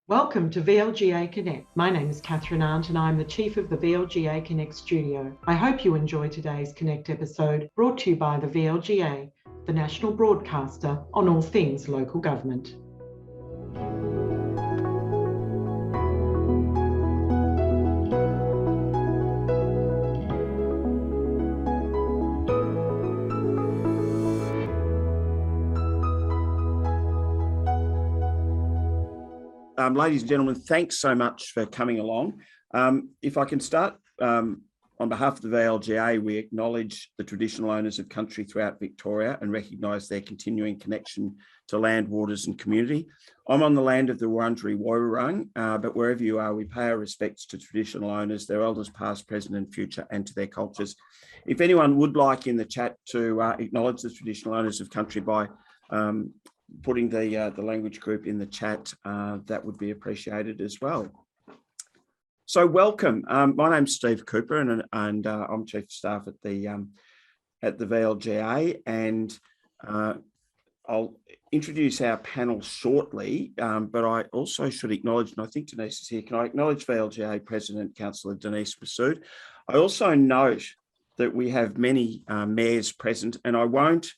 Welcome to VLGA Connect. My name is Catherine Arndt and I'm the Chief of the VLGA Connect studio. I hope you enjoy today's Connect episode brought to you by the VLGA, the national broadcaster on all things local government. Ladies and gentlemen, thanks so much for coming along. If I can start, on behalf of the VLGA, we acknowledge the traditional owners of country throughout Victoria and recognise their continuing connection to land, waters and community. I'm on the land of the Wurundjeri Woiwurrung, but wherever you are, we pay our respects to traditional owners, their elders past, present and future, and to their cultures. If anyone would like in the chat to acknowledge the traditional owners of country by putting the language group in the chat, that would be appreciated as well. So welcome. My name's Steve Cooper and I'm Chief of Staff at the VLGA, and I'll introduce our panel shortly, but I also should acknowledge, and I think Denise is here, can I acknowledge VLGA President Councillor Denise Massoud. I also note that we have many mayors present, and I won't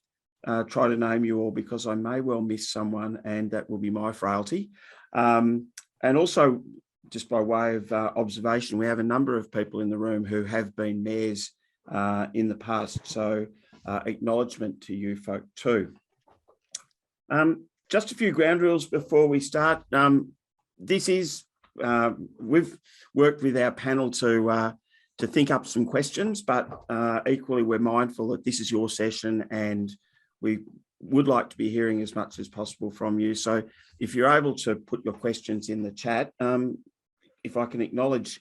try to name you all because I may well miss someone, and that will be my frailty. And also, just by way of observation, we have a number of people in the room who have been mayors in the past, so acknowledgement to you folk too. Just a few ground rules before we start. We've worked with our panel to think up some questions, but equally we're mindful that this is your session and we would like to be hearing as much as possible from you. So if you're able to put your questions in the chat, if I can acknowledge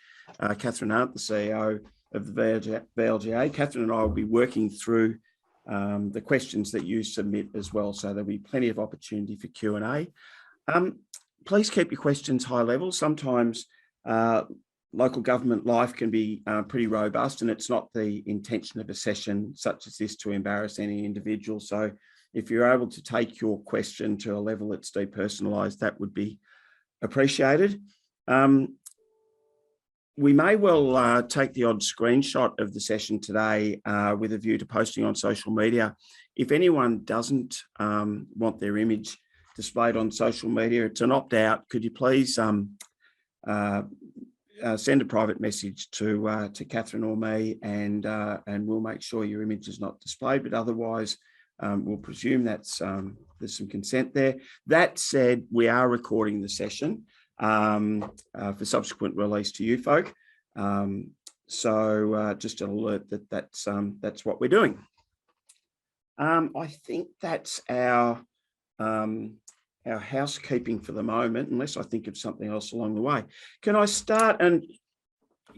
Catherine Arndt, the CEO of the VLGA, Catherine and I will be working through the questions that you submit as well. So there'll be plenty of opportunity for Q&A. Please keep your questions high level. Sometimes local government life can be pretty robust, and it's not the intention of a session such as this to embarrass any individual. So if you're able to take your question to a level that's depersonalised, that would be appreciated. We may well take the odd screenshot of the session today with a view to posting on social media. If anyone doesn't want their image displayed on social media, it's an opt-out. Could you please send a private message to Catherine or me, and we'll make sure your image is not displayed. But otherwise, we'll presume that's there's some consent there. That said, we are recording the session for subsequent release to you folk. So just an alert that that's what we're doing. I think that's our housekeeping for the moment, unless I think of something else along the way. Can I start and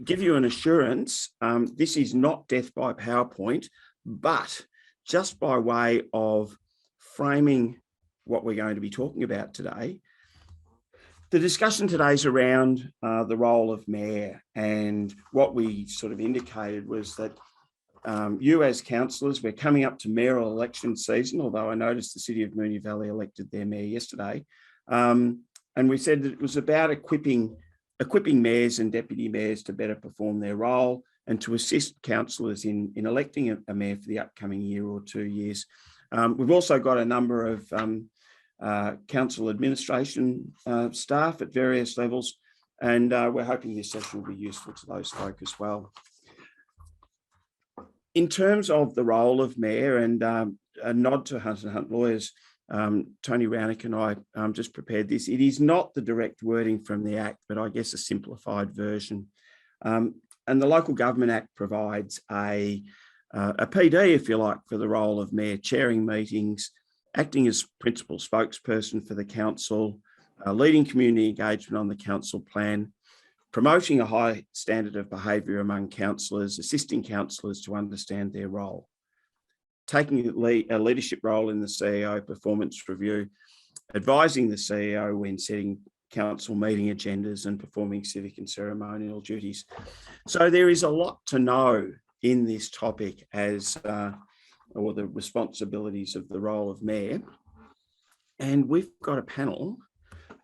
give you an assurance? This is not death by PowerPoint, but just by way of framing what we're going to be talking about today. The discussion today is around the role of mayor, and what we sort of indicated was that you as councillors, we're coming up to mayoral election season, although I noticed the City of Moonee Valley elected their mayor yesterday. And we said that it was about equipping mayors and deputy mayors to better perform their role and to assist councillors in electing a mayor for the upcoming year or 2 years. We've also got a number of council administration staff at various levels, and we're hoping this session will be useful to those folk as well. In terms of the role of mayor, and a nod to Hunt & Hunt lawyers, Tony Rounick and I just prepared this. It is not the direct wording from the Act, but I guess a simplified version. And the Local Government Act provides a PD, if you like, for the role of mayor, chairing meetings, acting as principal spokesperson for the council, leading community engagement on the council plan, promoting a high standard of behaviour among councillors, assisting councillors to understand their role, taking a leadership role in the CEO performance review, advising the CEO when setting council meeting agendas and performing civic and ceremonial duties. So there is a lot to know in this topic as or the responsibilities of the role of mayor. And we've got a panel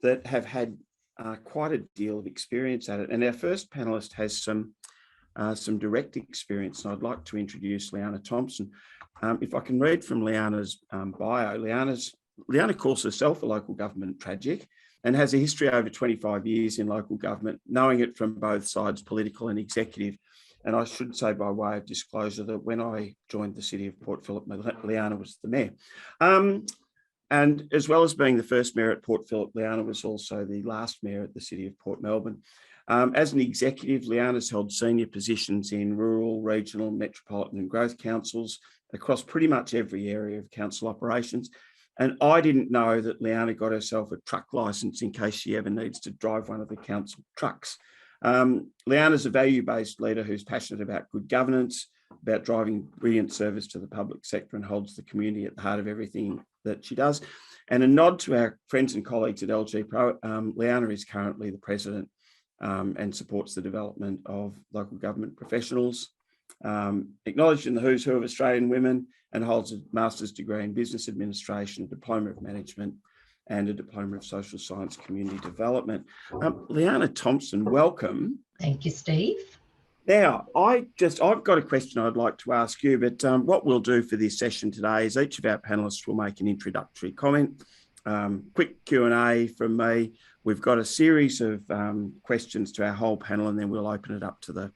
that have had quite a deal of experience at it. And our first panelist has some direct experience. And I'd like to introduce Leanna Thompson. If I can read from Leanna's bio, Leanna calls herself a local government tragic and has a history over 25 years in local government, knowing it from both sides, political and executive. And I should say, by way of disclosure, that when I joined the City of Port Phillip, Leanna was the mayor. And as well as being the first mayor at Port Phillip, Leanna was also the last mayor at the City of Port Melbourne. As an executive, Leanna's held senior positions in rural, regional, metropolitan and growth councils across pretty much every area of council operations. And I didn't know that Leanna got herself a truck licence in case she ever needs to drive one of the council trucks. Leanna's a value-based leader who's passionate about good governance, about driving brilliant service to the public sector, and holds the community at the heart of everything that she does. And a nod to our friends and colleagues at LG Pro, Leanna is currently the president and supports the development of local government professionals, acknowledged in the who's who of Australian women, and holds a master's degree in business administration, a diploma of management, and a diploma of social science community development. Leanna Thompson, welcome. Thank you, Steve. Now, I've got a question I'd like to ask you, but what we'll do for this session today is each of our panellists will make an introductory comment, quick Q&A from me. We've got a series of questions to our whole panel, and then we'll open it up to the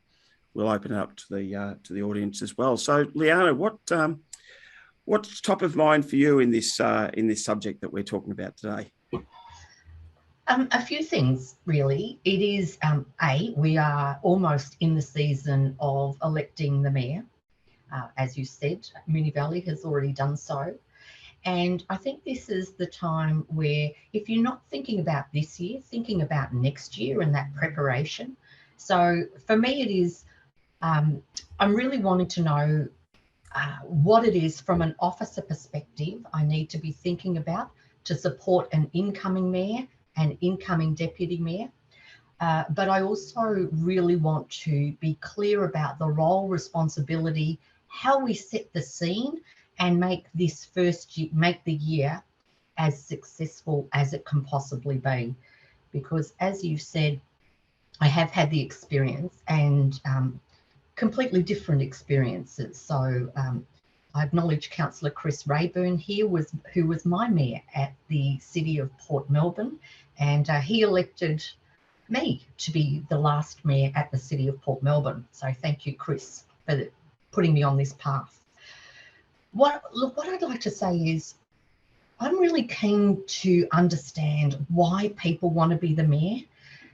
audience as well. So, Leanna, what's top of mind for you in this subject that we're talking about today? A few things, really. It is, we are almost in the season of electing the mayor. As you said, Moonee Valley has already done so. And I think this is the time where, if you're not thinking about this year, thinking about next year and that preparation. So for me, it is, I'm really wanting to know what it is from an officer perspective I need to be thinking about to support an incoming mayor and incoming deputy mayor. But I also really want to be clear about the role, responsibility, how we set the scene and make this first year, make the year as successful as it can possibly be. Because as you said, I have had the experience and completely different experiences. So I acknowledge Councillor Chris Rayburn here, who was my mayor at the City of Port Melbourne, and he elected me to be the last mayor at the City of Port Melbourne. So thank you, Chris, for putting me on this path. What I'd like to say is I'm really keen to understand why people want to be the mayor.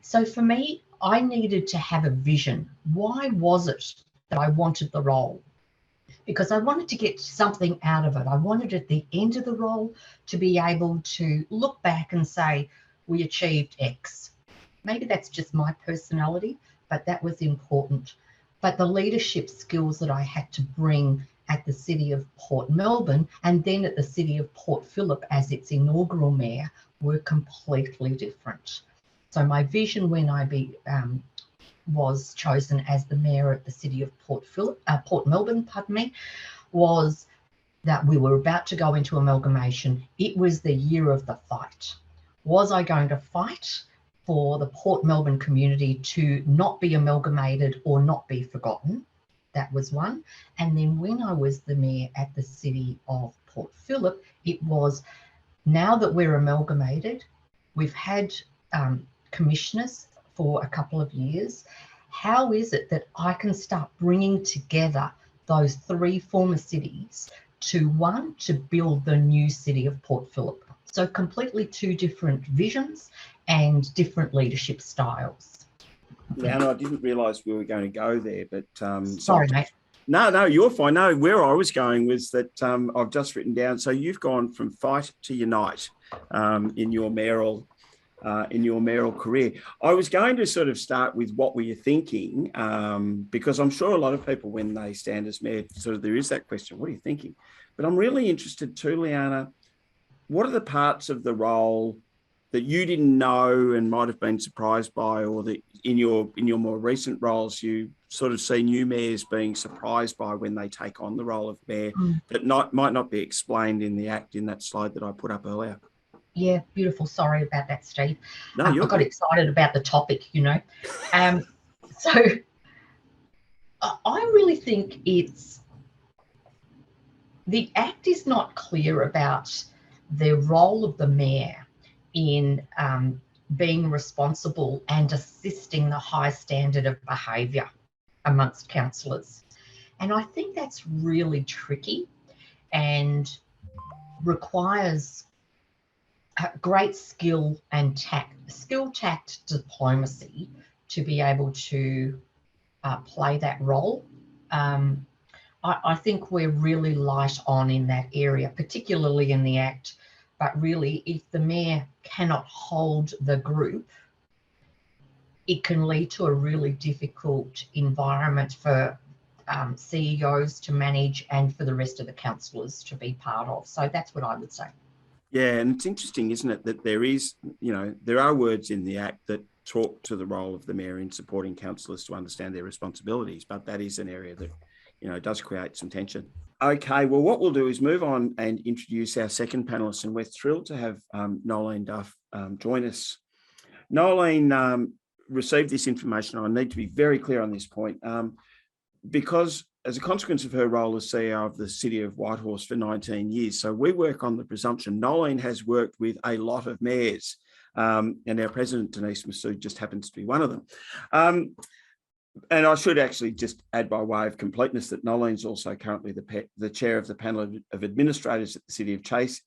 So for me, I needed to have a vision. Why was it that I wanted the role? Because I wanted to get something out of it. I wanted at the end of the role to be able to look back and say, we achieved X. Maybe that's just my personality, but that was important. But the leadership skills that I had to bring at the City of Port Melbourne and then at the City of Port Phillip as its inaugural mayor were completely different. So my vision when I was chosen as the mayor at the City of Port Melbourne, was that we were about to go into amalgamation. It was the year of the fight. Was I going to fight for the Port Melbourne community to not be amalgamated or not be forgotten? That was one. And then when I was the mayor at the City of Port Phillip, it was, now that we're amalgamated, we've had commissioners for a couple of years. How is it that I can start bringing together those three former cities to build the new City of Port Phillip? So completely two different visions and different leadership styles. Leanna, I didn't realise we were going to go there, but sorry, mate. No, you're fine. No, where I was going was that I've just written down. So you've gone from fight to unite in your mayoral career. I was going to sort of start with what were you thinking, because I'm sure a lot of people, when they stand as mayor, sort of there is that question, what are you thinking? But I'm really interested too, Leanna, what are the parts of the role that you didn't know and might have been surprised by, or that in your more recent roles you sort of see new mayors being surprised by when they take on the role of mayor that might not be explained in the act in that slide that I put up earlier? Yeah, beautiful. Sorry about that, Steve. No, I you're got good. excited about the topic, you know. So I really think the Act is not clear about the role of the Mayor in being responsible and assisting the high standard of behaviour amongst councillors. And I think that's really tricky and requires great skill and tact, diplomacy to be able to play that role. I think we're really light on in that area, particularly in the Act. But really, if the Mayor cannot hold the group, it can lead to a really difficult environment for CEOs to manage and for the rest of the councillors to be part of. So that's what I would say. Yeah, and it's interesting, isn't it, that there is, there are words in the Act that talk to the role of the Mayor in supporting councillors to understand their responsibilities, but that is an area that, does create some tension. Okay, well, what we'll do is move on and introduce our second panellist, and we're thrilled to have Nolene Duff join us. Nolene received this information. I need to be very clear on this point, because as a consequence of her role as CEO of the City of Whitehorse for 19 years, so we work on the presumption Nolene has worked with a lot of mayors, and our president, Denise Massoud, just happens to be one of them. And I should actually just add by way of completeness that Nolene's also currently the chair of the panel of administrators at the City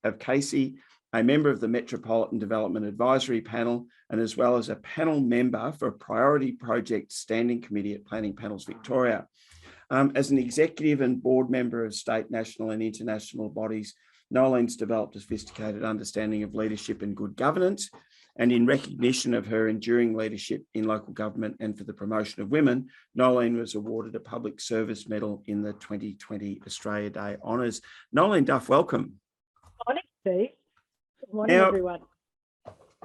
of Casey, a member of the Metropolitan Development Advisory Panel, and as well as a panel member for a Priority Project Standing Committee at Planning Panels Victoria. As an executive and board member of state, national and international bodies, Nolene's developed a sophisticated understanding of leadership and good governance. And in recognition of her enduring leadership in local government and for the promotion of women, Nolene was awarded a Public Service Medal in the 2020 Australia Day Honours. Nolene Duff, welcome. Morning, Steve. Good morning, everyone.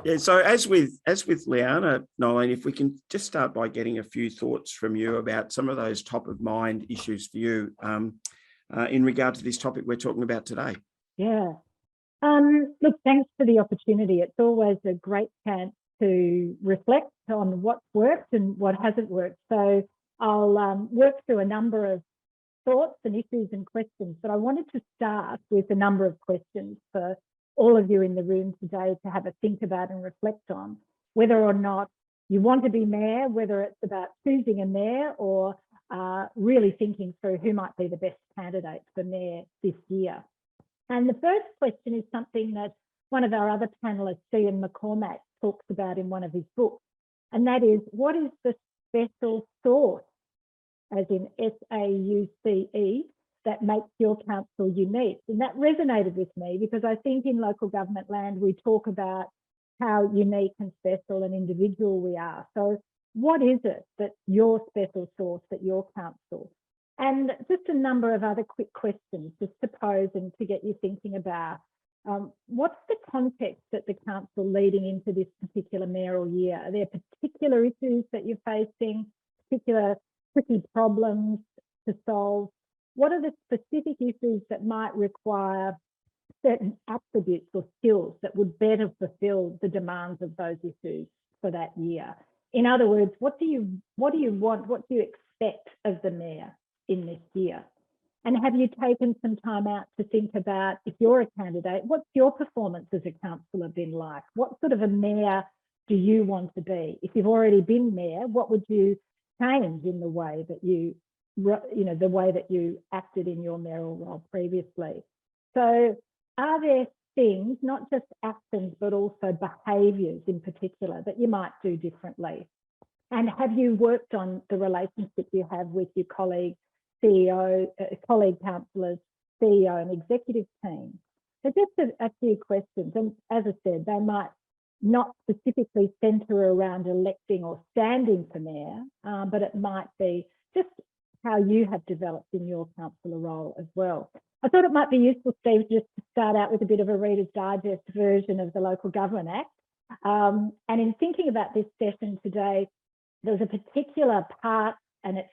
Yeah, so as with Liana, Nolene, if we can just start by getting a few thoughts from you about some of those top of mind issues for you in regard to this topic we're talking about today. Yeah. Look, thanks for the opportunity. It's always a great chance to reflect on what's worked and what hasn't worked. So I'll work through a number of thoughts and issues and questions, but I wanted to start with a number of questions for all of you in the room today to have a think about and reflect on, whether or not you want to be mayor, whether it's about choosing a mayor or really thinking through who might be the best candidate for mayor this year. And the first question is something that one of our other panelists, Ian McCormack, talks about in one of his books, and that is, what is the special sauce, as in SAUCE, that makes your council unique? And that resonated with me because I think in local government land, we talk about how unique and special and individual we are. So what is it that's your special sauce at your council? And just a number of other quick questions just to pose and to get you thinking about. What's the context at the council leading into this particular mayoral year? Are there particular issues that you're facing, particular tricky problems to solve? What are the specific issues that might require certain attributes or skills that would better fulfill the demands of those issues for that year? In other words, what do you want? What do you expect of the mayor in this year? And have you taken some time out to think about, if you're a candidate, what's your performance as a councillor been like? What sort of a mayor do you want to be? If you've already been mayor, what would you change in the way that the way that you acted in your mayoral role previously? So are there things, not just actions, but also behaviours in particular that you might do differently? And have you worked on the relationship you have with your colleague councillors, CEO and executive team? So just a few questions. And as I said, they might not specifically centre around electing or standing for mayor, but it might be just how you have developed in your councillor role as well. I thought it might be useful, Steve, just to start out with a bit of a Reader's Digest version of the Local Government Act. And in thinking about this session today, there's a particular part, and it's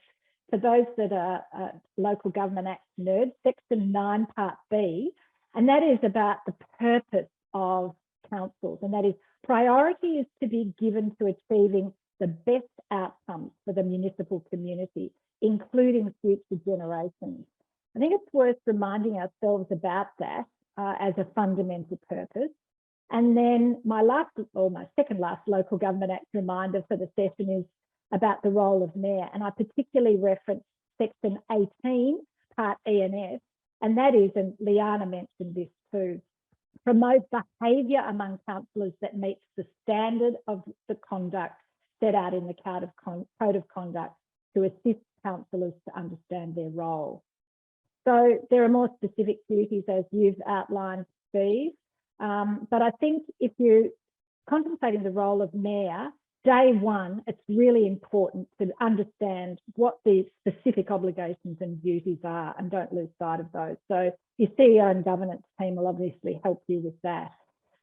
for those that are Local Government Act nerds, Section 9, Part B, and that is about the purpose of councils, and that is priority is to be given to achieving the best outcomes for the municipal community, including future generations. I think it's worth reminding ourselves about that as a fundamental purpose. And then my second last local government act reminder for the session is about the role of mayor. And I particularly reference section 18, part E and F, and that is, and Liana mentioned this too, promote behaviour among councillors that meets the standard of the conduct set out in the Code of Conduct to assist councillors to understand their role. So there are more specific duties as you've outlined, Steve, but I think if you're contemplating the role of mayor, day one, it's really important to understand what the specific obligations and duties are, and don't lose sight of those. So your CEO and governance team will obviously help you with that.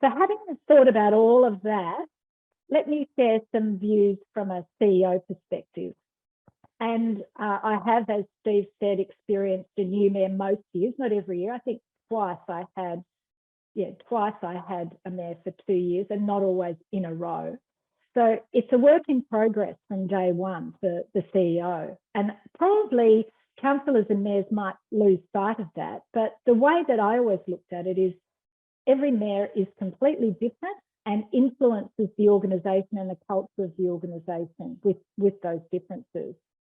So having thought about all of that, let me share some views from a CEO perspective. And I have, as Steve said, experienced a new mayor most years, not every year. I think twice I had a mayor for 2 years, and not always in a row. So it's a work in progress from day one for the CEO. And probably councillors and mayors might lose sight of that. But the way that I always looked at it is every mayor is completely different and influences the organisation and the culture of the organisation with those differences.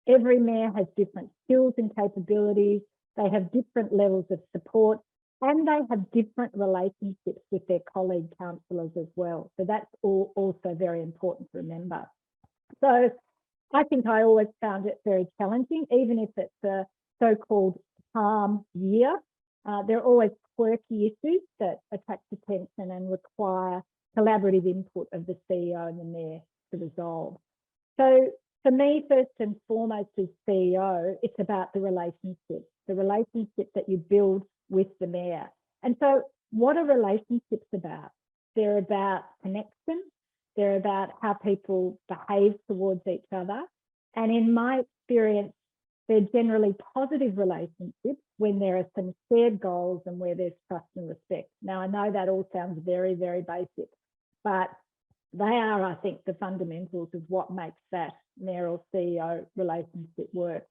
Every mayor has different skills and capabilities. They have different levels of support, and they have different relationships with their colleague councillors as well. So that's also very important to remember. So I think I always found it very challenging, even if it's a so-called calm year. There are always quirky issues that attract attention and require collaborative input of the CEO and the mayor to resolve. So for me, first and foremost as CEO, it's about the relationship that you build with the mayor. And so what are relationships about? They're about connection. They're about how people behave towards each other. And in my experience, they're generally positive relationships when there are some shared goals and where there's trust and respect. Now, I know that all sounds very, very basic, but they are, I think, the fundamentals of what makes that mayor or CEO relationship work.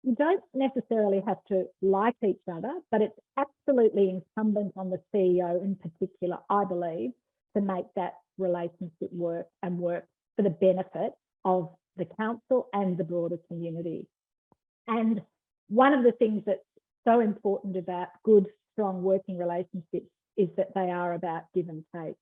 You don't necessarily have to like each other, but it's absolutely incumbent on the CEO in particular, I believe, to make that relationship work and work for the benefit of the council and the broader community. And one of the things that's so important about good, strong working relationships is that they are about give and take.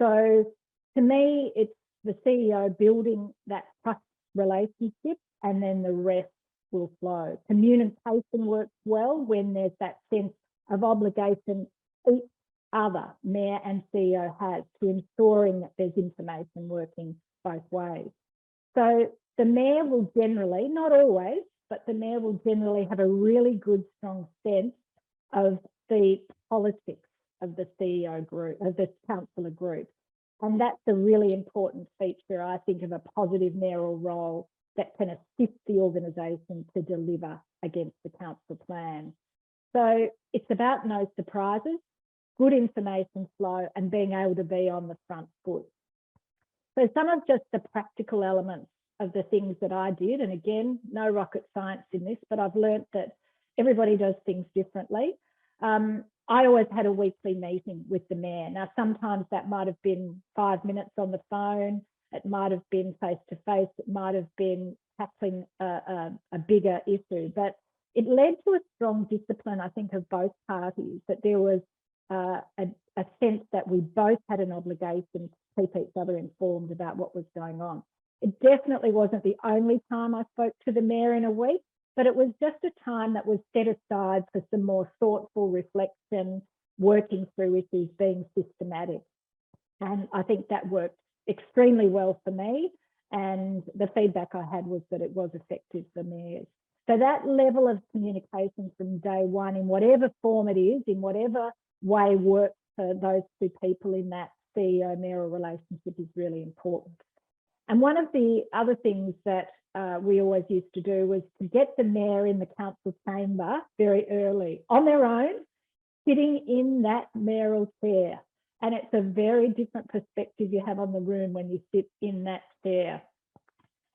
So to me, it's the CEO building that trust relationship, and then the rest will flow. Communication works well when there's that sense of obligation each other, mayor and CEO, has to ensuring that there's information working both ways. So the mayor will generally, not always, but the mayor will generally have a really good, strong sense of the politics of the CEO group, of the councillor group. And that's a really important feature, I think, of a positive mayoral role that can assist the organisation to deliver against the council plan. So it's about no surprises, good information flow, and being able to be on the front foot. So some of just the practical elements of the things that I did, and again, no rocket science in this, but I've learnt that everybody does things differently. I always had a weekly meeting with the mayor. Now, sometimes that might have been 5 minutes on the phone. It might have been face-to-face. It might have been tackling a bigger issue. But it led to a strong discipline, I think, of both parties, that there was a sense that we both had an obligation to keep each other informed about what was going on. It definitely wasn't the only time I spoke to the mayor in a week, but it was just a time that was set aside for some more thoughtful reflection, working through issues, being systematic. And I think that worked extremely well for me. And the feedback I had was that it was effective for mayors. So that level of communication from day one, in whatever form it is, in whatever way works for those two people in that CEO-mayoral relationship, is really important. And one of the other things that we always used to do was to get the mayor in the council chamber very early, on their own, sitting in that mayoral chair. And it's a very different perspective you have on the room when you sit in that chair.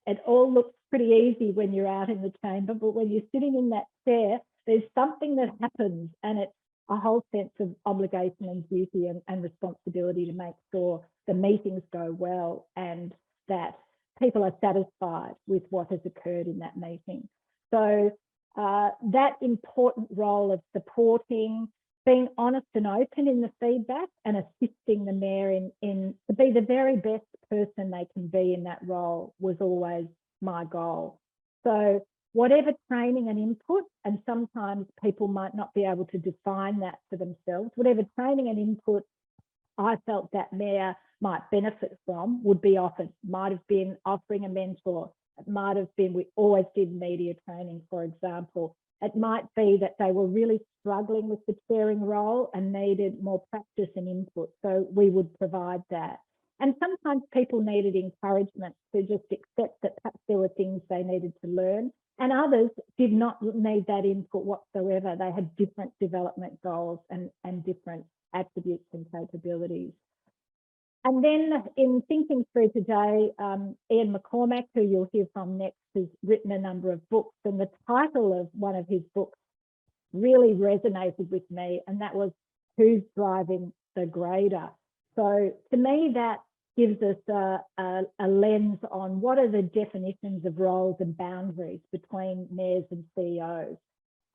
It all looks pretty easy when you're out in the chamber, but when you're sitting in that chair, there's something that happens, and it's a whole sense of obligation and duty and responsibility to make sure the meetings go well and that people are satisfied with what has occurred in that meeting. So that important role of supporting, being honest and open in the feedback and assisting the mayor in to be the very best person they can be in that role was always my goal. So whatever training and input, and sometimes people might not be able to define that for themselves, whatever training and input I felt that mayor might benefit from would be offered. Might have been offering a mentor. It might have been, we always did media training, for example. It might be that they were really struggling with the chairing role and needed more practice and input. So we would provide that. And sometimes people needed encouragement to just accept that perhaps there were things they needed to learn. And others did not need that input whatsoever. They had different development goals and different attributes and capabilities. And then in thinking through today, Ian McCormack, who you'll hear from next, has written a number of books, and the title of one of his books really resonated with me, and that was Who's Driving the Grader? So to me, that gives us a lens on what are the definitions of roles and boundaries between mayors and CEOs.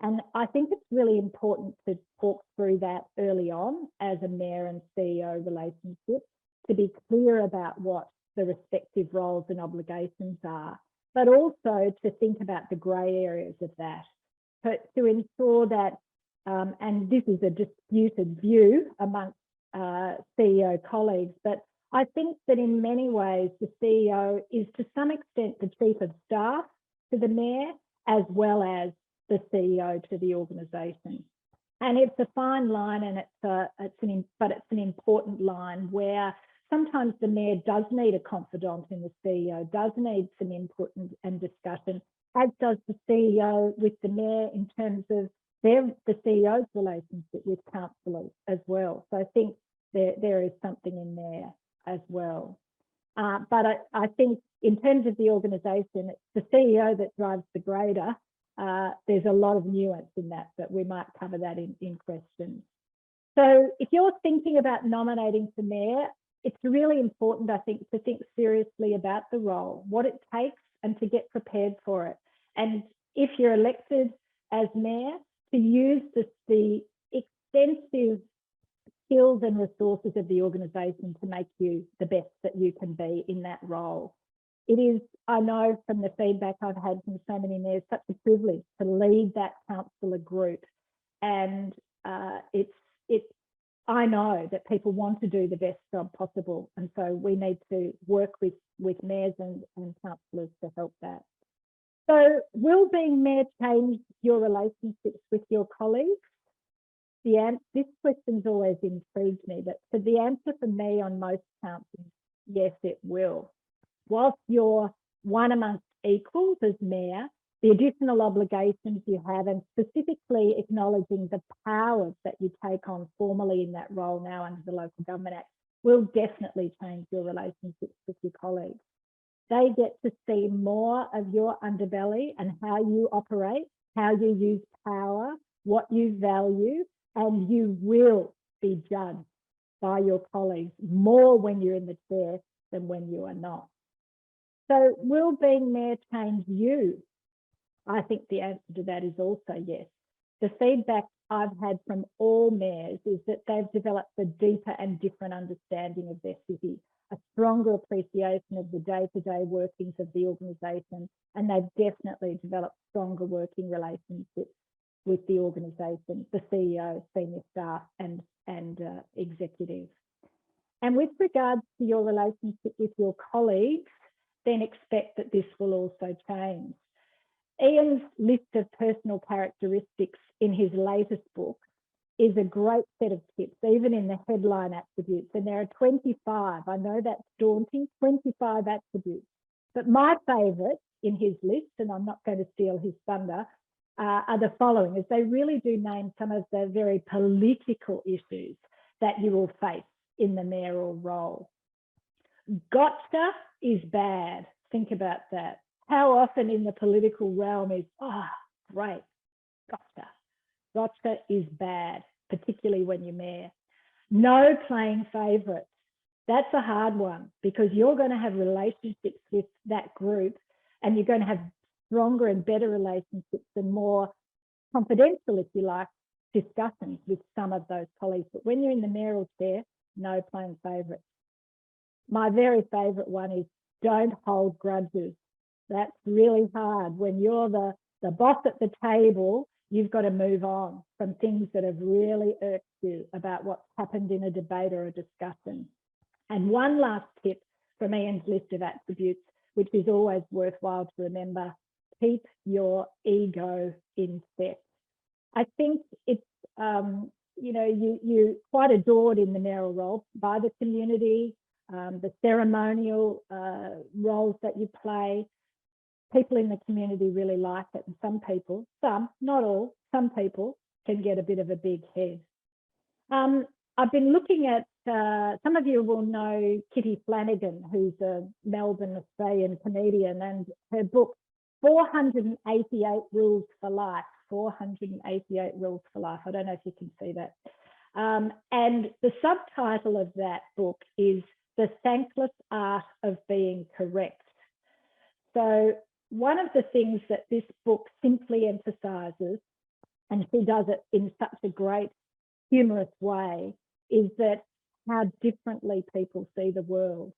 And I think it's really important to talk through that early on as a mayor and CEO relationship, to be clear about what the respective roles and obligations are, but also to think about the grey areas of that, to ensure that, and this is a disputed view amongst CEO colleagues, but I think that in many ways the CEO is to some extent the chief of staff to the mayor, as well as the CEO to the organisation. And it's a fine line, and it's an important line where sometimes the mayor does need a confidant in the CEO, does need some input and discussion, as does the CEO with the mayor in terms of the CEO's relationship with councillors as well. So I think there is something in there as well. But I think in terms of the organisation, it's the CEO that drives the grader. There's a lot of nuance in that, but we might cover that in questions. So if you're thinking about nominating for mayor, it's really important, I think, to think seriously about the role, what it takes, and to get prepared for it. And if you're elected as mayor, to use the extensive skills and resources of the organisation to make you the best that you can be in that role. It is, I know from the feedback I've had from so many mayors, such a privilege to lead that councillor group. And I know that people want to do the best job possible. And so we need to work with mayors and councillors to help that. So will being mayor change your relationships with your colleagues? This question's always intrigued me, but for the answer for me on most counts is yes, it will. Whilst you're one amongst equals as mayor, the additional obligations you have, and specifically acknowledging the powers that you take on formally in that role now under the Local Government Act, will definitely change your relationships with your colleagues. They get to see more of your underbelly and how you operate, how you use power, what you value, and you will be judged by your colleagues more when you're in the chair than when you are not. So will being mayor change you? I think the answer to that is also yes. The feedback I've had from all mayors is that they've developed a deeper and different understanding of their city, a stronger appreciation of the day-to-day workings of the organisation, and they've definitely developed stronger working relationships with the organisation, the CEO, senior staff and executives. And with regards to your relationship with your colleagues, then expect that this will also change. Ian's list of personal characteristics in his latest book is a great set of tips, even in the headline attributes. And there are 25. I know that's daunting, 25 attributes. But my favourite in his list, and I'm not going to steal his thunder, are the following, as they really do name some of the very political issues that you will face in the mayoral role. Gotcha is bad. Think about that. How often in the political realm is, oh, great, gotcha. Gotcha is bad, particularly when you're mayor. No playing favourites. That's a hard one because you're going to have relationships with that group and you're going to have stronger and better relationships and more confidential, if you like, discussions with some of those colleagues. But when you're in the mayoral chair, no playing favourites. My very favourite one is don't hold grudges. That's really hard. When you're the boss at the table, you've got to move on from things that have really irked you about what's happened in a debate or a discussion. And one last tip from Ian's list of attributes, which is always worthwhile to remember, keep your ego in check. I think it's, you're quite adored in the mayoral role by the community, the ceremonial roles that you play. People in the community really like it. And some people, not all, some people can get a bit of a big head. I've been looking at, some of you will know Kitty Flanagan, who's a Melbourne Australian comedian, and her book, 488 Rules for Life, 488 Rules for Life. I don't know if you can see that. And the subtitle of that book is The Thankless Art of Being Correct. So one of the things that this book simply emphasises, and she does it in such a great humorous way, is that how differently people see the world.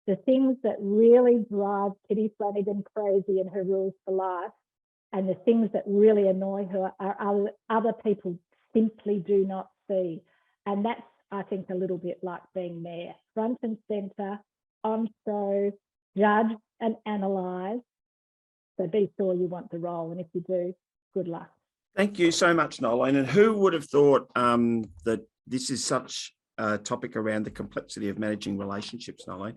The things that really drive Kitty Flanagan crazy in her rules for life and the things that really annoy her are other people simply do not see. And that's, I think, a little bit like being mayor. Front and centre, on show, judge and analyse. So be sure you want the role. And if you do, good luck. Thank you so much, Nolene. And who would have thought that this is such a topic around the complexity of managing relationships, Nolene?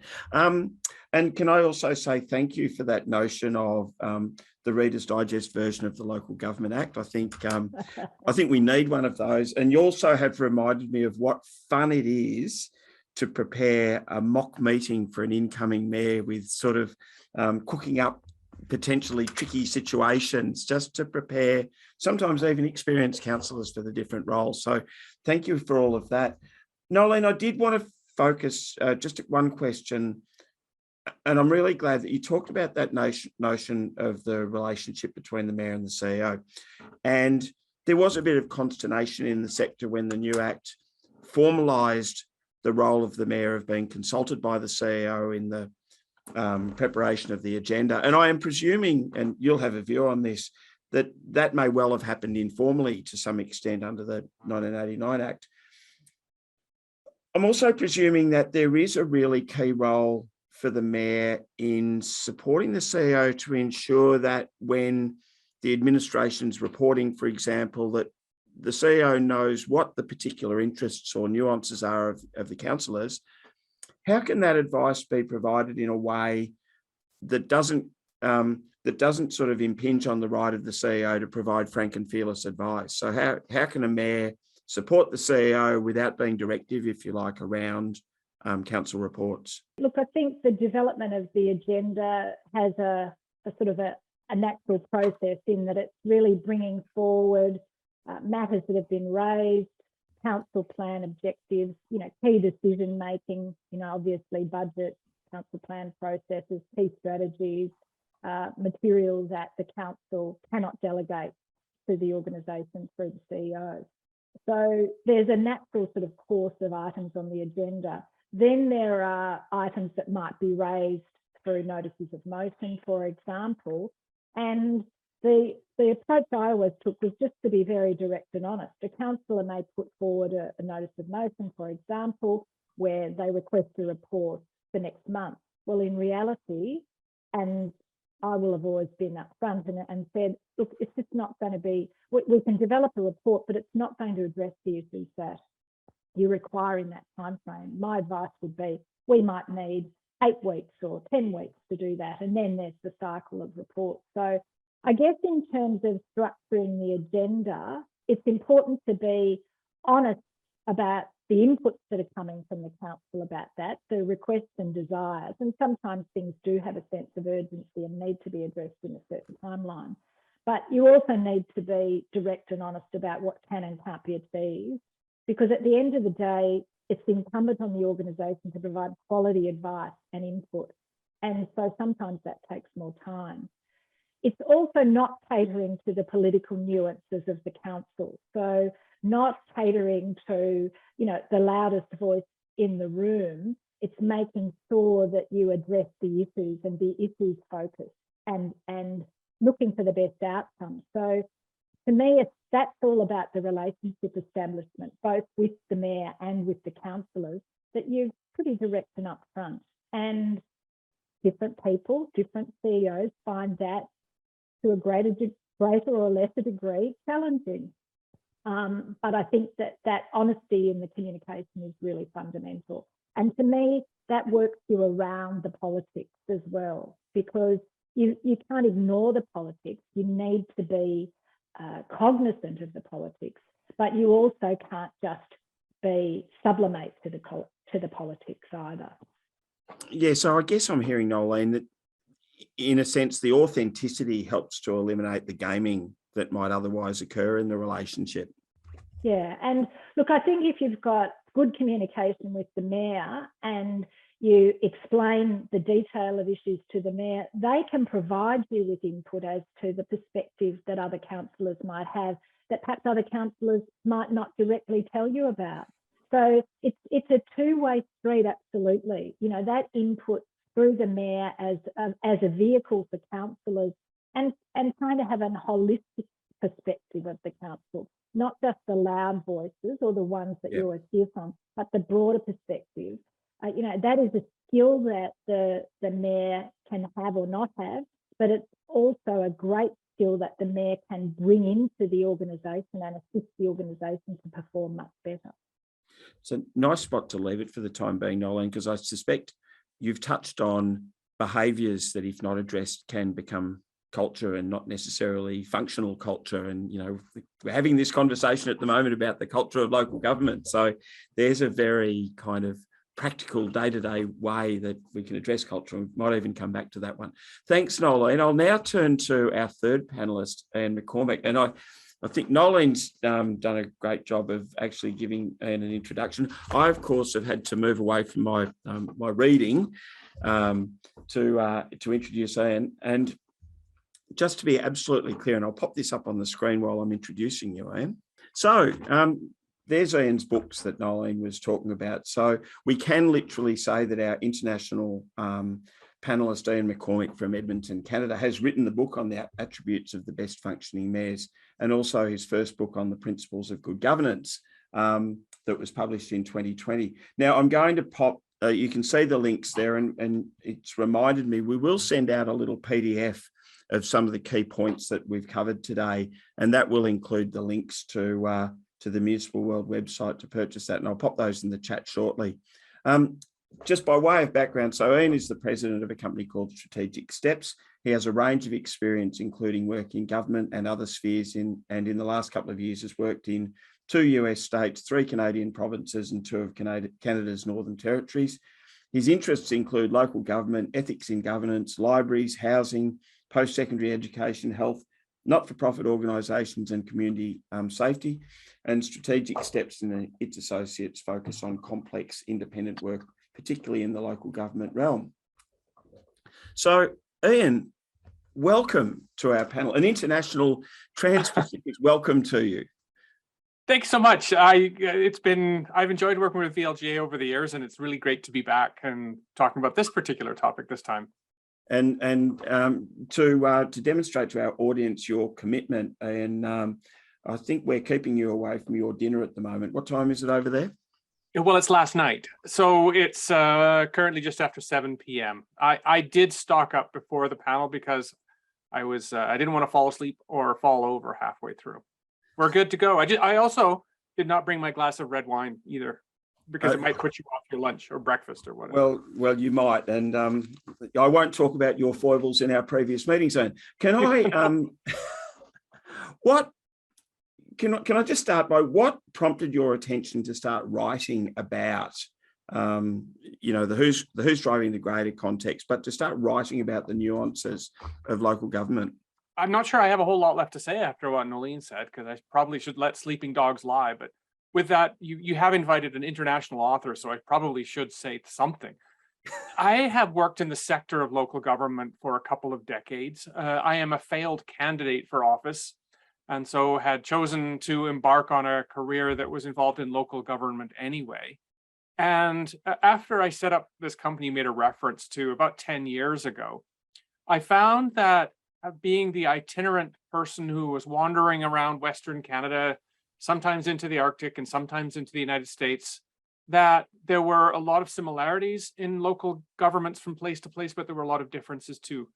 And can I also say thank you for that notion of the Reader's Digest version of the Local Government Act. I think we need one of those. And you also have reminded me of what fun it is to prepare a mock meeting for an incoming mayor with sort of cooking up potentially tricky situations just to prepare sometimes even experienced councillors for the different roles. So thank you for all of that. Nolene, I did want to focus just at one question, and I'm really glad that you talked about that notion of the relationship between the mayor and the CEO. And there was a bit of consternation in the sector when the new Act formalised the role of the mayor of being consulted by the CEO in the preparation of the agenda. And I am presuming, and you'll have a view on this, that may well have happened informally to some extent under the 1989 Act. I'm also presuming that there is a really key role for the mayor in supporting the CEO to ensure that when the administration's reporting, for example, that the CEO knows what the particular interests or nuances are of the councillors. How can that advice be provided in a way that doesn't sort of impinge on the right of the CEO to provide frank and fearless advice? So how can a mayor support the CEO without being directive, if you like, around council reports? Look, I think the development of the agenda has a sort of a natural process in that it's really bringing forward matters that have been raised, council plan objectives, key decision making, obviously budget, council plan processes, key strategies, materials that the council cannot delegate to the organisation through the CEO. So there's a natural sort of course of items on the agenda. Then there are items that might be raised through notices of motion, for example, and the approach I always took was just to be very direct and honest. A councillor may put forward a notice of motion, for example, where they request a report for next month. Well, in reality, and I will have always been upfront and said, look, it's just not going to be, we can develop a report, but it's not going to address the issues that you require in that time frame. My advice would be, we might need 8 weeks or 10 weeks to do that. And then there's the cycle of reports. So I guess in terms of structuring the agenda, it's important to be honest about the inputs that are coming from the council about that, the requests and desires, and sometimes things do have a sense of urgency and need to be addressed in a certain timeline. But you also need to be direct and honest about what can and can't be achieved, because at the end of the day, it's incumbent on the organisation to provide quality advice and input. And so sometimes that takes more time. It's also not catering to the political nuances of the council. So not catering to, the loudest voice in the room. It's making sure that you address the issues and be issues focused and looking for the best outcome. So to me, that's all about the relationship establishment, both with the mayor and with the councillors, that you're pretty direct and upfront. And different people, different CEOs find that to a greater or lesser degree challenging. But I think that honesty in the communication is really fundamental. And to me, that works you around the politics as well, because you can't ignore the politics. You need to be cognizant of the politics, but you also can't just be sublimate to the politics either. Yeah, so I guess I'm hearing, Nolene, that in a sense, the authenticity helps to eliminate the gaming that might otherwise occur in the relationship. Yeah, and look, I think if you've got good communication with the mayor and you explain the detail of issues to the mayor, they can provide you with input as to the perspective that other councillors might have, that perhaps other councillors might not directly tell you about. So it's a two-way street, absolutely. That input through the mayor as a vehicle for councillors and kind of have a holistic perspective of the council, not just the loud voices or the ones that you always hear from, but the broader perspective. That is a skill that the mayor can have or not have, but it's also a great skill that the mayor can bring into the organisation and assist the organisation to perform much better. It's a nice spot to leave it for the time being, Nolene, because I suspect you've touched on behaviours that, if not addressed, can become culture and not necessarily functional culture. And, we're having this conversation at the moment about the culture of local government. So there's a very kind of practical day-to-day way that we can address culture. We might even come back to that one. Thanks, Nolene. I'll now turn to our third panellist, Anne McCormack. And I think Nolene's done a great job of actually giving Anne an introduction. I, of course, have had to move away from my my reading to introduce Anne. And just to be absolutely clear, and I'll pop this up on the screen while I'm introducing you, Anne. So there's Anne's books that Nolene was talking about. So we can literally say that our international panellist, Ian McCormack from Edmonton, Canada, has written the book on the attributes of the best functioning mayors, and also his first book on the principles of good governance that was published in 2020. Now, I'm going to pop, you can see the links there, and it's reminded me, we will send out a little PDF of some of the key points that we've covered today, and that will include the links to the Municipal World website to purchase that, and I'll pop those in the chat shortly. Just by way of background, so Ian is the president of a company called Strategic Steps. He has a range of experience, including work in government and other spheres, and in the last couple of years has worked in 2 US states, 3 Canadian provinces, and 2 of Canada's Northern Territories. His interests include local government, ethics in governance, libraries, housing, post-secondary education, health, not-for-profit organisations, and community safety. And Strategic Steps and its associates focus on complex independent work, particularly in the local government realm. So, Ian, welcome to our panel. An international Trans-Pacific welcome to you. Thanks so much. I've enjoyed working with VLGA over the years, and it's really great to be back and talking about this particular topic this time. And to demonstrate to our audience your commitment, and I think we're keeping you away from your dinner at the moment. What time is it over there? Well, it's last night, so it's currently just after 7 p.m. I did stock up before the panel because I didn't want to fall asleep or fall over halfway through. We're good to go. I also did not bring my glass of red wine either, because it might put you off your lunch or breakfast or whatever. Well, you might, and I won't talk about your foibles in our previous meetings. Then, can I? can I just start by what prompted your attention to start writing about, the who's driving the greater context, but to start writing about the nuances of local government? I'm not sure I have a whole lot left to say after what Nolene said, because I probably should let sleeping dogs lie. But with that, you have invited an international author, so I probably should say something. I have worked in the sector of local government for a couple of decades. I am a failed candidate for office, and so had chosen to embark on a career that was involved in local government anyway. And after I set up this company you made a reference to about 10 years ago, I found that being the itinerant person who was wandering around Western Canada, sometimes into the Arctic and sometimes into the United States, that there were a lot of similarities in local governments from place to place, but there were a lot of differences too.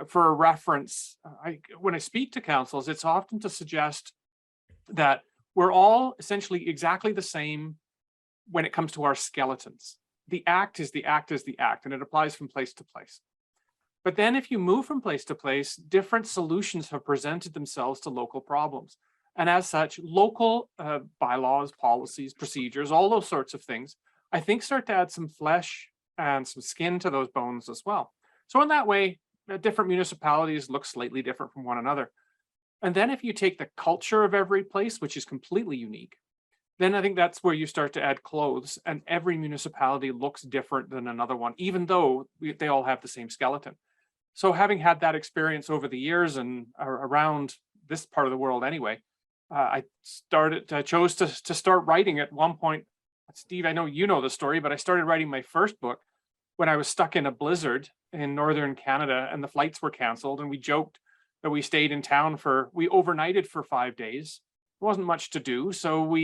For a reference, when I speak to councils, it's often to suggest that we're all essentially exactly the same when it comes to our skeletons. The act is the act is the act, and it applies from place to place. But then if you move from place to place, different solutions have presented themselves to local problems. And as such, local bylaws, policies, procedures, all those sorts of things, I think start to add some flesh and some skin to those bones as well. So in that way, different municipalities look slightly different from one another. And then if you take the culture of every place, which is completely unique, then I think that's where you start to add clothes, and every municipality looks different than another one, even though they all have the same skeleton. So having had that experience over the years and around this part of the world anyway, I chose to start writing at one point. Steve, I know you know the story, but I started writing my first book when I was stuck in a blizzard in northern Canada and the flights were canceled, and we joked that we stayed in town we overnighted for 5 days. There wasn't much to do, so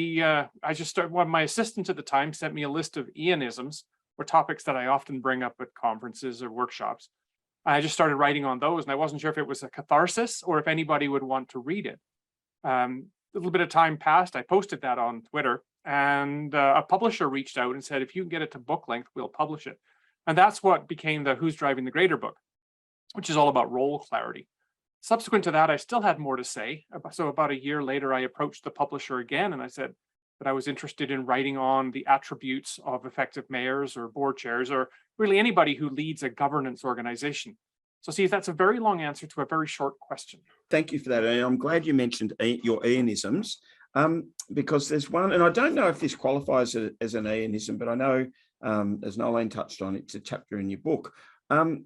I just started. One of my assistants at the time sent me a list of Ianisms, or topics that I often bring up at conferences or workshops. I just started writing on those, and I wasn't sure if it was a catharsis or if anybody would want to read it. A little bit of time passed. I posted that on Twitter, and a publisher reached out and said, if you can get it to book length, we'll publish it. And that's what became the Who's Driving the Greater book, which is all about role clarity. Subsequent to that, I still had more to say. So about a year later, I approached the publisher again, and I said that I was interested in writing on the attributes of effective mayors or board chairs, or really anybody who leads a governance organization. So see, that's a very long answer to a very short question. Thank you for that. And I'm glad you mentioned your Ianisms, because there's one, and I don't know if this qualifies as an Ianism, but I know, as Nolene touched on, it's a chapter in your book. You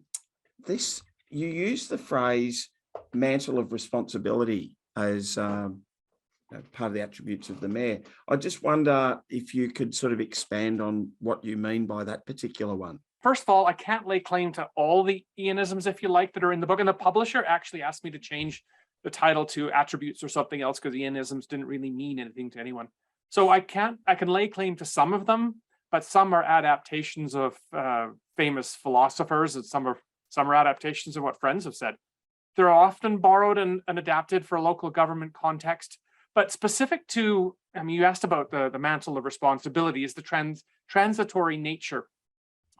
use the phrase mantle of responsibility as part of the attributes of the mayor. I just wonder if you could sort of expand on what you mean by that particular one. First of all, I can't lay claim to all the Ianisms, if you like, that are in the book. And the publisher actually asked me to change the title to attributes or something else, because Ianisms didn't really mean anything to anyone. So I can lay claim to some of them, but some are adaptations of famous philosophers, and some are adaptations of what friends have said. They're often borrowed and adapted for a local government context, but specific to, you asked about the mantle of responsibility, is the transitory nature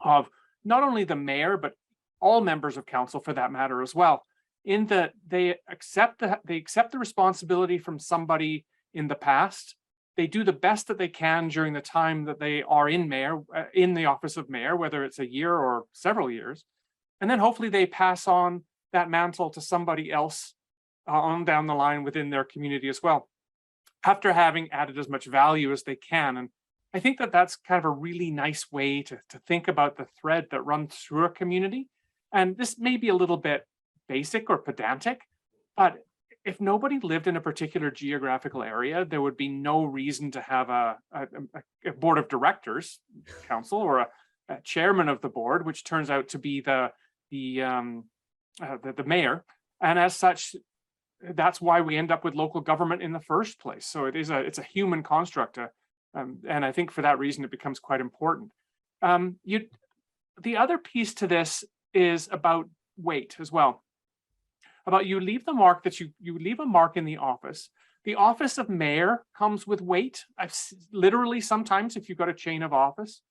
of not only the mayor, but all members of council for that matter as well, in that they accept the responsibility from somebody in the past. They do the best that they can during the time that they are in the office of mayor, whether it's a year or several years. And then hopefully they pass on that mantle to somebody else on down the line within their community as well, after having added as much value as they can. And I think that that's kind of a really nice way to think about the thread that runs through a community. And this may be a little bit basic or pedantic, but if nobody lived in a particular geographical area, there would be no reason to have a board of directors, council, or a chairman of the board, which turns out to be the mayor. And as such, that's why we end up with local government in the first place. So it's a human construct, and I think for that reason it becomes quite important. The other piece to this is about weight as well. About you leave the mark that you leave a mark in the office. The office of mayor comes with weight. Literally sometimes if you've got a chain of office,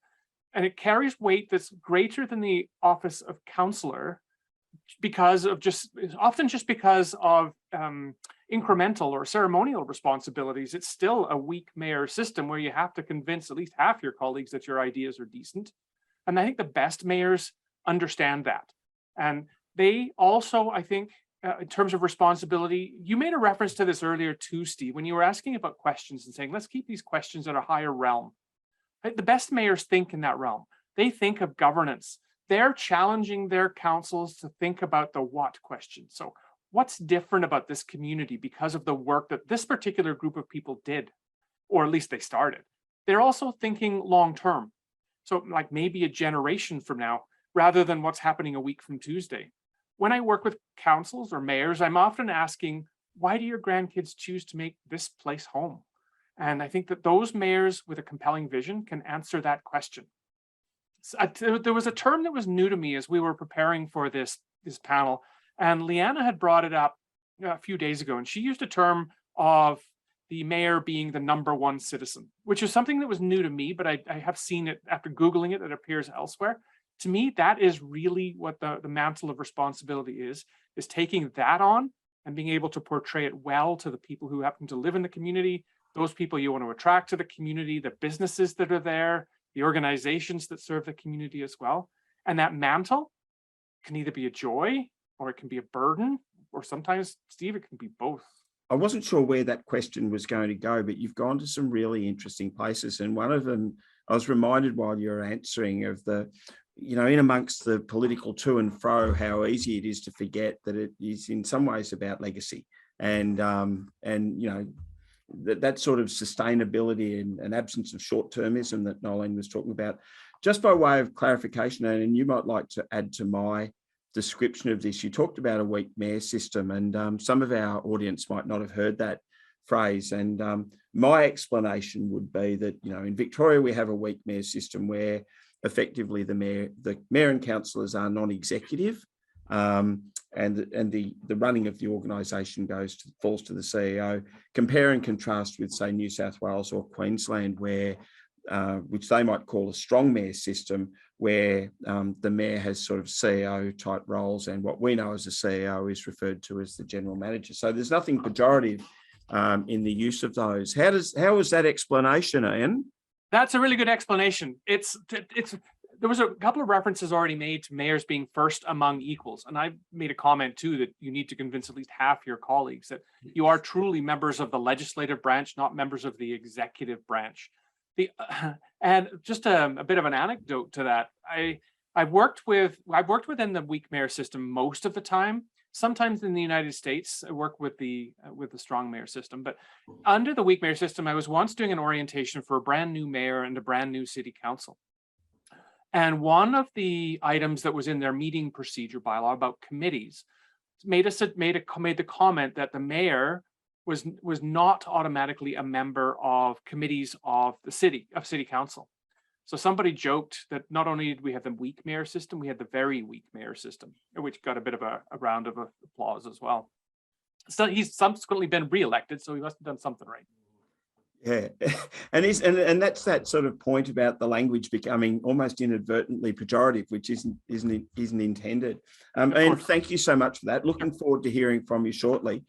and it carries weight that's greater than the office of councillor, because of often just because of incremental or ceremonial responsibilities, it's still a weak mayor system where you have to convince at least half your colleagues that your ideas are decent. And I think the best mayors understand that. And they also, I think, in terms of responsibility, you made a reference to this earlier too, Steve, when you were asking about questions and saying, let's keep these questions at a higher realm. Right? The best mayors think in that realm. They think of governance. They're challenging their councils to think about the what question. So what's different about this community because of the work that this particular group of people did, or at least they started? They're also thinking long-term. So like maybe a generation from now, rather than what's happening a week from Tuesday. When I work with councils or mayors, I'm often asking, why do your grandkids choose to make this place home? And I think that those mayors with a compelling vision can answer that question. So, there was a term that was new to me as we were preparing for this panel, and Leanna had brought it up a few days ago, and she used a term of the mayor being the number one citizen, which is something that was new to me, but I have seen it after Googling it, it appears elsewhere. To me, that is really what the mantle of responsibility is taking that on and being able to portray it well to the people who happen to live in the community, those people you want to attract to the community, the businesses that are there, the organizations that serve the community as well. And that mantle can either be a joy or it can be a burden, or sometimes, Steve, it can be both. I wasn't sure where that question was going to go, but you've gone to some really interesting places. And one of them, I was reminded while you were answering of the, you know, in amongst the political to and fro, how easy it is to forget that it is in some ways about legacy and you know, that sort of sustainability and absence of short-termism that Nolene was talking about. Just by way of clarification, and you might like to add to my description of this, you talked about a weak mayor system, and some of our audience might not have heard that phrase. And my explanation would be that, you know, in Victoria, we have a weak mayor system where effectively the mayor and councillors are non-executive, and the running of the organisation falls to the CEO. Compare and contrast with, say, New South Wales or Queensland, where which they might call a strong mayor system, where the mayor has sort of CEO type roles, and what we know as a CEO is referred to as the general manager. So there's nothing pejorative in the use of those. How was that explanation, Ian? That's a really good explanation. There was a couple of references already made to mayors being first among equals. And I made a comment too, that you need to convince at least half your colleagues that you are truly members of the legislative branch, not members of the executive branch. And just a bit of an anecdote to that. I've worked within the weak mayor system most of the time. Sometimes in the United States, I work with the strong mayor system, but under the weak mayor system, I was once doing an orientation for a brand new mayor and a brand new city council. And one of the items that was in their meeting procedure bylaw about committees made the comment that the mayor was not automatically a member of committees of city council. So somebody joked that not only did we have the weak mayor system, we had the very weak mayor system, which got a bit of a round of applause as well. So he's subsequently been re-elected, so he must have done something right. Yeah, and that's that sort of point about the language becoming almost inadvertently pejorative, which isn't intended. And thank you so much for that. Looking forward to hearing from you shortly.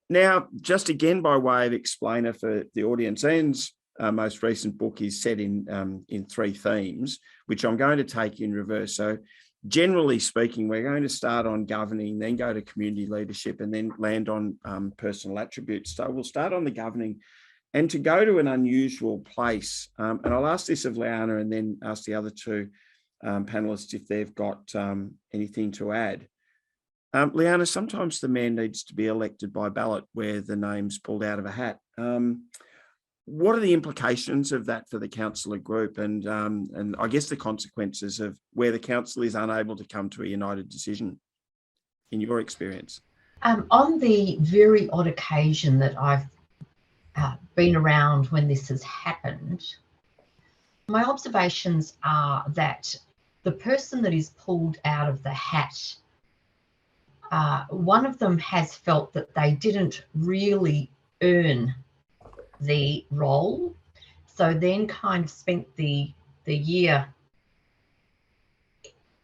Now, just again by way of explainer for the audience, Ian's most recent book is set in 3 themes, which I'm going to take in reverse. So generally speaking, we're going to start on governing, then go to community leadership, and then land on personal attributes. So we'll start on the governing, and to go to an unusual place. And I'll ask this of Leanna and then ask the other 2 panelists if they've got anything to add. Leanna, sometimes the mayor needs to be elected by ballot where the name's pulled out of a hat. What are the implications of that for the councillor group, and I guess the consequences of where the council is unable to come to a united decision, in your experience? On the very odd occasion that I've been around when this has happened, my observations are that the person that is pulled out of the hat, one of them has felt that they didn't really earn the role, so then kind of spent the year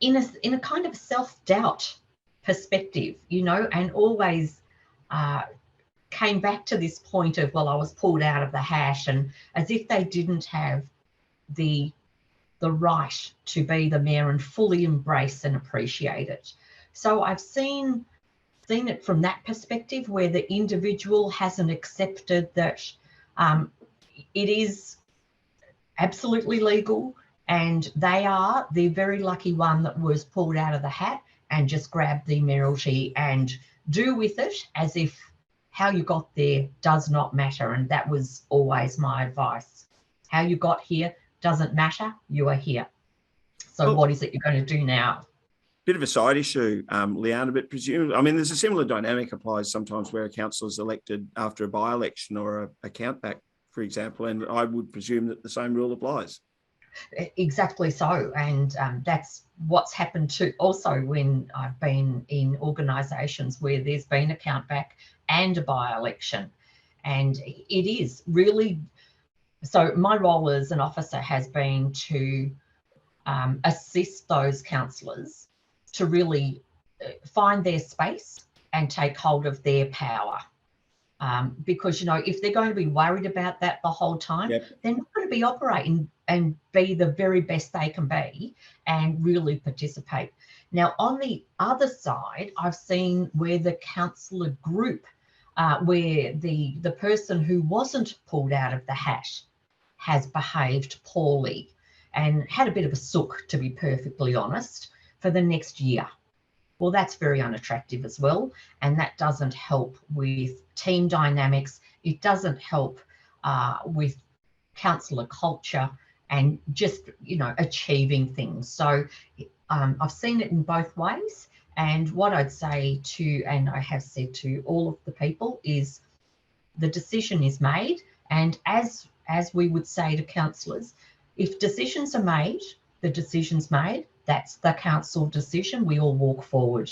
in a kind of self-doubt perspective, you know, and always came back to this point of, well, I was pulled out of the hash, and as if they didn't have the right to be the mayor and fully embrace and appreciate it. So I've seen it from that perspective, where the individual hasn't accepted that it is absolutely legal, and they are the very lucky one that was pulled out of the hat and just grabbed the mayoralty and do with it as if how you got there does not matter. And that was always my advice. How you got here doesn't matter, you are here. So what is it you're going to do now? Bit of a side issue, Leanna, but presumably, I mean, there's a similar dynamic applies sometimes where a councillor is elected after a by-election or a count-back, for example, and I would presume that the same rule applies. Exactly so, and that's what's happened to also when I've been in organisations where there's been a countback and a by-election, and it is really, so my role as an officer has been to assist those councillors to really find their space and take hold of their power. Because, you know, if they're going to be worried about that the whole time, they're not going to be operating and be the very best they can be and really participate. Now, on the other side, I've seen where the councillor group, where the person who wasn't pulled out of the hat has behaved poorly and had a bit of a sook, to be perfectly honest, for the next year. Well, that's very unattractive as well, and that doesn't help with team dynamics. It doesn't help with councillor culture and just, you know, achieving things. So I've seen it in both ways, and what I'd say to, and I have said to all of the people, is the decision is made, and as we would say to councillors, if decisions are made, the decision's made. That's the council decision. We all walk forward.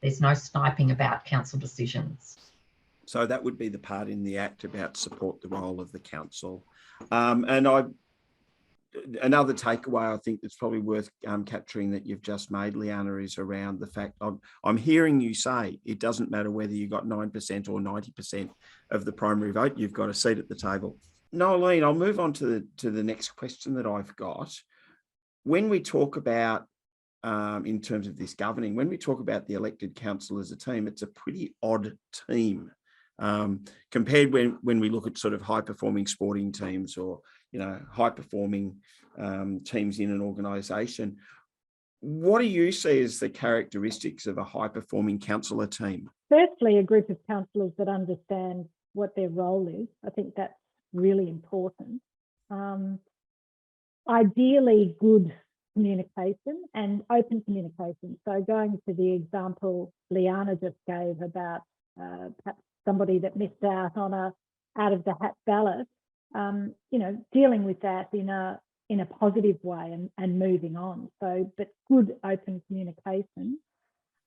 There's no sniping about council decisions. So that would be the part in the Act about support the role of the council. And another takeaway I think that's probably worth capturing that you've just made, Leanna, is around the fact I'm hearing you say it doesn't matter whether you got 9% or 90% of the primary vote, you've got a seat at the table. Noeline, I'll move on to the next question that I've got. When we talk about, in terms of this governing, when we talk about the elected council as a team, it's a pretty odd team compared when we look at sort of high-performing sporting teams or, you know, high-performing teams in an organisation. What do you see as the characteristics of a high-performing councillor team? Firstly, a group of councillors that understand what their role is. I think that's really important. Ideally, good communication and open communication. So going to the example Leanna just gave about perhaps somebody that missed out on a out of the hat ballot, you know, dealing with that in a positive way and moving on. So, but good open communication.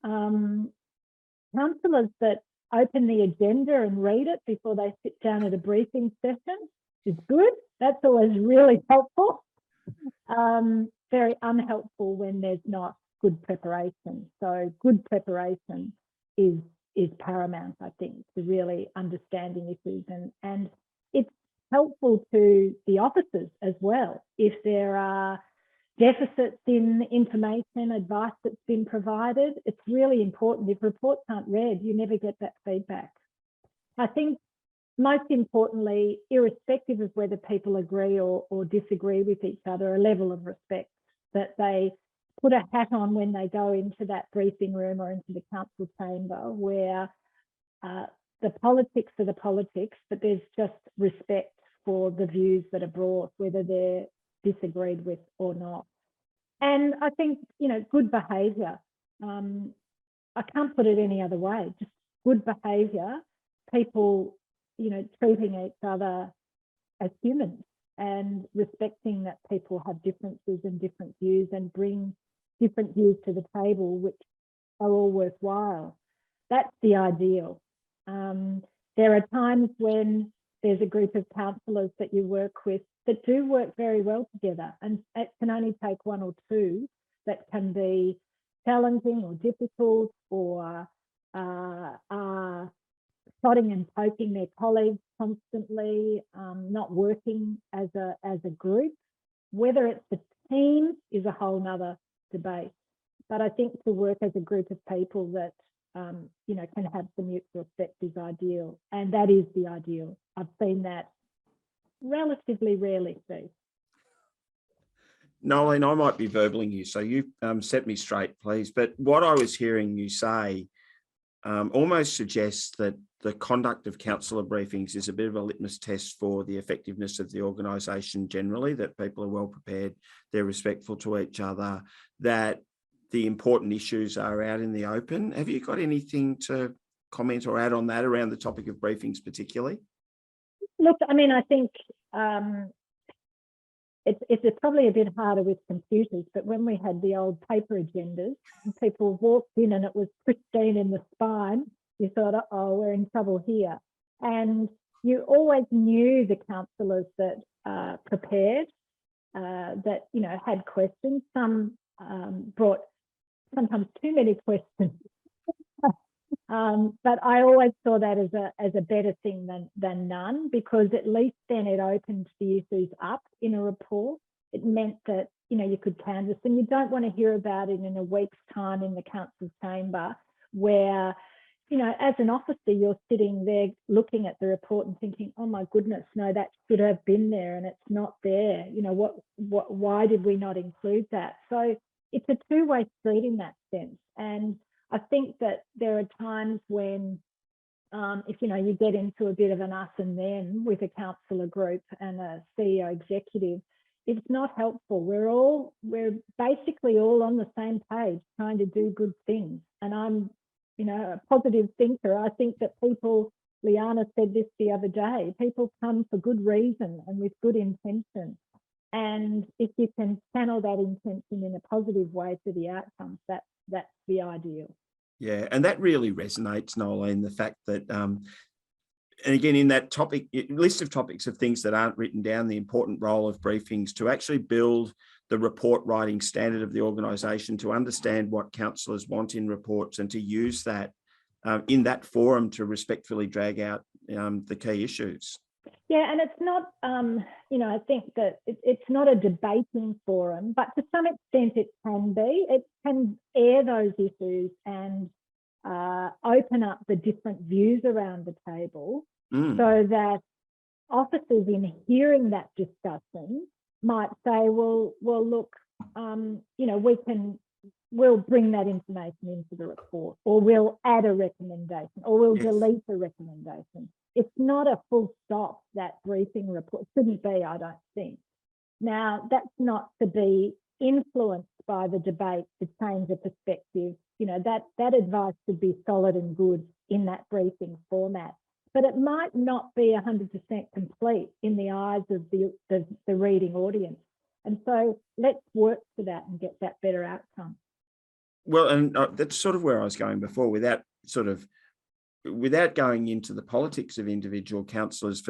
Councillors that open the agenda and read it before they sit down at a briefing session is good. That's always really helpful. Very unhelpful when there's not good preparation. So good preparation is paramount, I think, to really understanding issues, and it's helpful to the officers as well. If there are deficits in information, advice that's been provided, it's really important. If reports aren't read, you never get that feedback. I think most importantly, irrespective of whether people agree or disagree with each other, a level of respect, that they put a hat on when they go into that briefing room or into the council chamber, where the politics are the politics, but there's just respect for the views that are brought, whether they're disagreed with or not. And I think, you know, good behaviour, I can't put it any other way, just good behaviour, people, you know, treating each other as humans and respecting that people have differences and different views and bring different views to the table, which are all worthwhile. That's the ideal. There are times when there's a group of councillors that you work with that do work very well together, and it can only take one or two that can be challenging or difficult or are prodding and poking their colleagues constantly, not working as a group. Whether it's a team is a whole nother debate. But I think to work as a group of people that, can have the mutual respect is ideal. And that is the ideal. I've seen that relatively rarely, Steve. Nolene, I might be verbaling you, so you set me straight, please. But what I was hearing you say almost suggests that the conduct of councillor briefings is a bit of a litmus test for the effectiveness of the organisation generally, that people are well prepared, they're respectful to each other, that the important issues are out in the open. Have you got anything to comment or add on that around the topic of briefings particularly? Look, I mean, I think it's probably a bit harder with computers, but when we had the old paper agendas and people walked in and it was pristine in the spine, you thought, oh, we're in trouble here. And you always knew the councillors that prepared, that, had questions. Some brought sometimes too many questions. But I always saw that as a better thing than none, because at least then it opened the issues up in a report. It meant that, you could canvass, and you don't want to hear about it in a week's time in the council chamber where, as an officer, you're sitting there looking at the report and thinking, oh my goodness, no, that should have been there and it's not there. Why did we not include that? So it's a two-way street in that sense. And I think that there are times when, if you get into a bit of an us and them with a councillor group and a CEO executive, it's not helpful. We're basically all on the same page, trying to do good things. And I'm, a positive thinker. I think that people, Liana said this the other day, people come for good reason and with good intention. And if you can channel that intention in a positive way to the outcomes, that's the ideal. Yeah, and that really resonates, Nolene, the fact that, and again, in that topic, list of topics of things that aren't written down, the important role of briefings to actually build the report writing standard of the organisation, to understand what councillors want in reports and to use that in that forum to respectfully drag out the key issues. Yeah, and it's not, I think that it's not a debating forum, but to some extent it can be. It can air those issues and open up the different views around the table so that officers in hearing that discussion might say, well, look, we'll bring that information into the report, or we'll add a recommendation, or we'll delete a recommendation. It's not a full stop, that briefing report. Shouldn't be, I don't think. Now, that's not to be influenced by the debate to change a perspective. That advice should be solid and good in that briefing format. But it might not be 100% complete in the eyes of the reading audience. And so let's work to that and get that better outcome. Well, and that's sort of where I was going before, without going into the politics of individual councillors.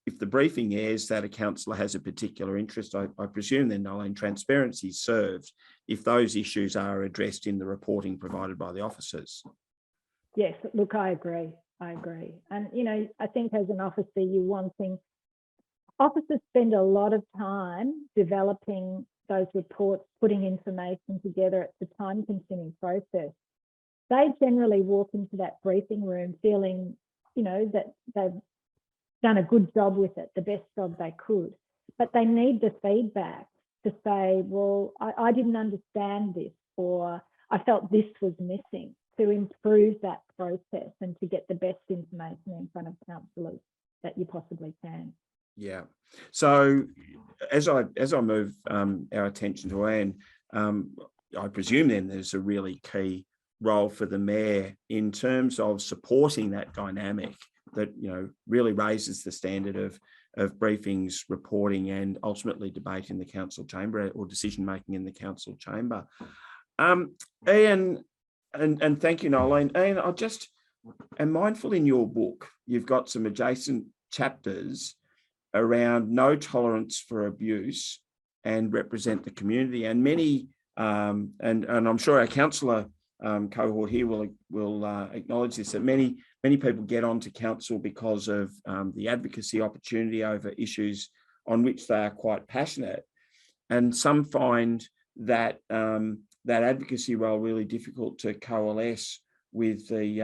If the briefing airs that a councillor has a particular interest, I presume then, Nolene, transparency is served if those issues are addressed in the reporting provided by the officers. Yes, look, I agree. And, I think as an officer, officers spend a lot of time developing those reports, putting information together. It's a time-consuming process. They generally walk into that briefing room feeling, that they've done a good job with it, the best job they could. But they need the feedback to say, well, I didn't understand this, or I felt this was missing, to improve that process and to get the best information in front of councillors that you possibly can. Yeah. So as I move our attention to Anne, I presume then there's a really key role for the mayor in terms of supporting that dynamic that really raises the standard of briefings, reporting, and ultimately debate in the council chamber, or decision making in the council chamber. Ian, and thank you, Nolene. Ian, I just am mindful in your book you've got some adjacent chapters around no tolerance for abuse and represent the community, and many and I'm sure our councillor cohort here will acknowledge this, that many people get onto council because of the advocacy opportunity over issues on which they are quite passionate, and some find that that advocacy role really difficult to coalesce with the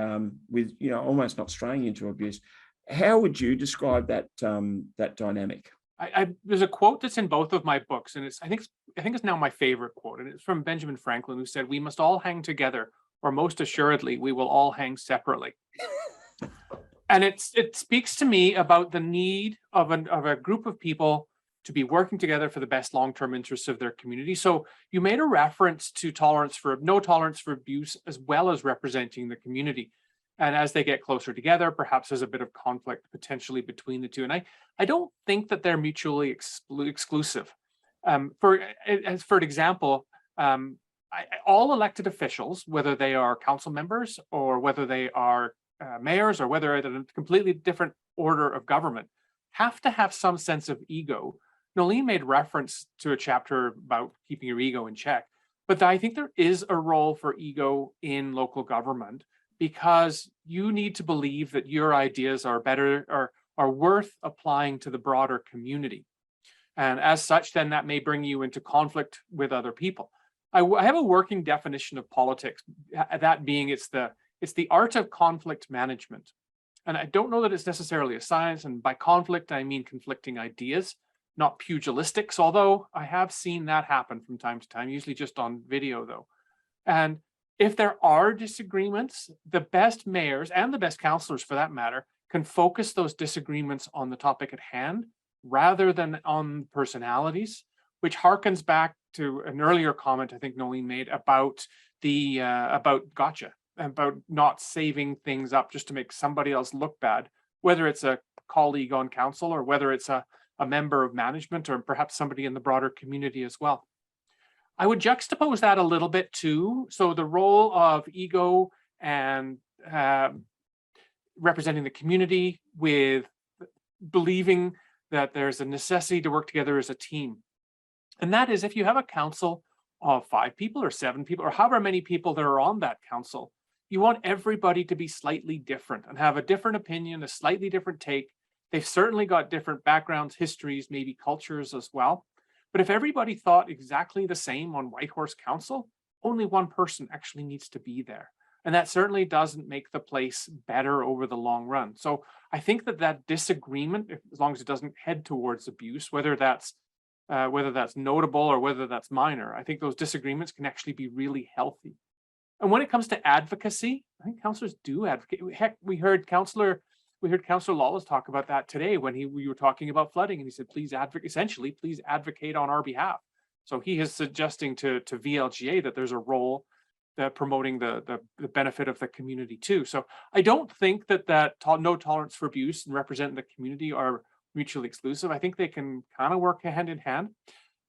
almost not straying into abuse. How would you describe that that dynamic? There's a quote that's in both of my books, and I think it's now my favorite quote, and it's from Benjamin Franklin, who said, "We must all hang together, or most assuredly, we will all hang separately." And it speaks to me about the need of a group of people to be working together for the best long-term interests of their community. So you made a reference to no tolerance for abuse, as well as representing the community. And as they get closer together, perhaps there's a bit of conflict potentially between the two. And I don't think that they're mutually exclusive. For example, all elected officials, whether they are council members or whether they are mayors or whether they're in a completely different order of government, have to have some sense of ego. Nolene made reference to a chapter about keeping your ego in check, but I think there is a role for ego in local government, because you need to believe that your ideas are better or are worth applying to the broader community. And as such, then that may bring you into conflict with other people. I have a working definition of politics, that being it's the art of conflict management. And I don't know that it's necessarily a science, and by conflict, I mean conflicting ideas, not pugilistics, although I have seen that happen from time to time, usually just on video though. And if there are disagreements, the best mayors and the best councillors for that matter can focus those disagreements on the topic at hand rather than on personalities, which harkens back to an earlier comment I think Nolene made about about gotcha, about not saving things up just to make somebody else look bad, whether it's a colleague on council or whether it's a member of management or perhaps somebody in the broader community as well. I would juxtapose that a little bit too. So the role of ego and representing the community with believing that there's a necessity to work together as a team. And that is, if you have a council of 5 people or 7 people or however many people that are on that council, you want everybody to be slightly different and have a different opinion, a slightly different take. They've certainly got different backgrounds, histories, maybe cultures as well. But if everybody thought exactly the same on Whitehorse Council, only one person actually needs to be there. And that certainly doesn't make the place better over the long run. So I think that disagreement, as long as it doesn't head towards abuse, whether that's notable or whether that's minor, I think those disagreements can actually be really healthy. And when it comes to advocacy, I think councillors do advocate. Heck, we heard Councillor Lawless talk about that today when we were talking about flooding, and he said, please advocate on our behalf. So he is suggesting to VLGA that there's a role that promoting the benefit of the community too. So I don't think that no tolerance for abuse and representing the community are mutually exclusive. I think they can kind of work hand in hand.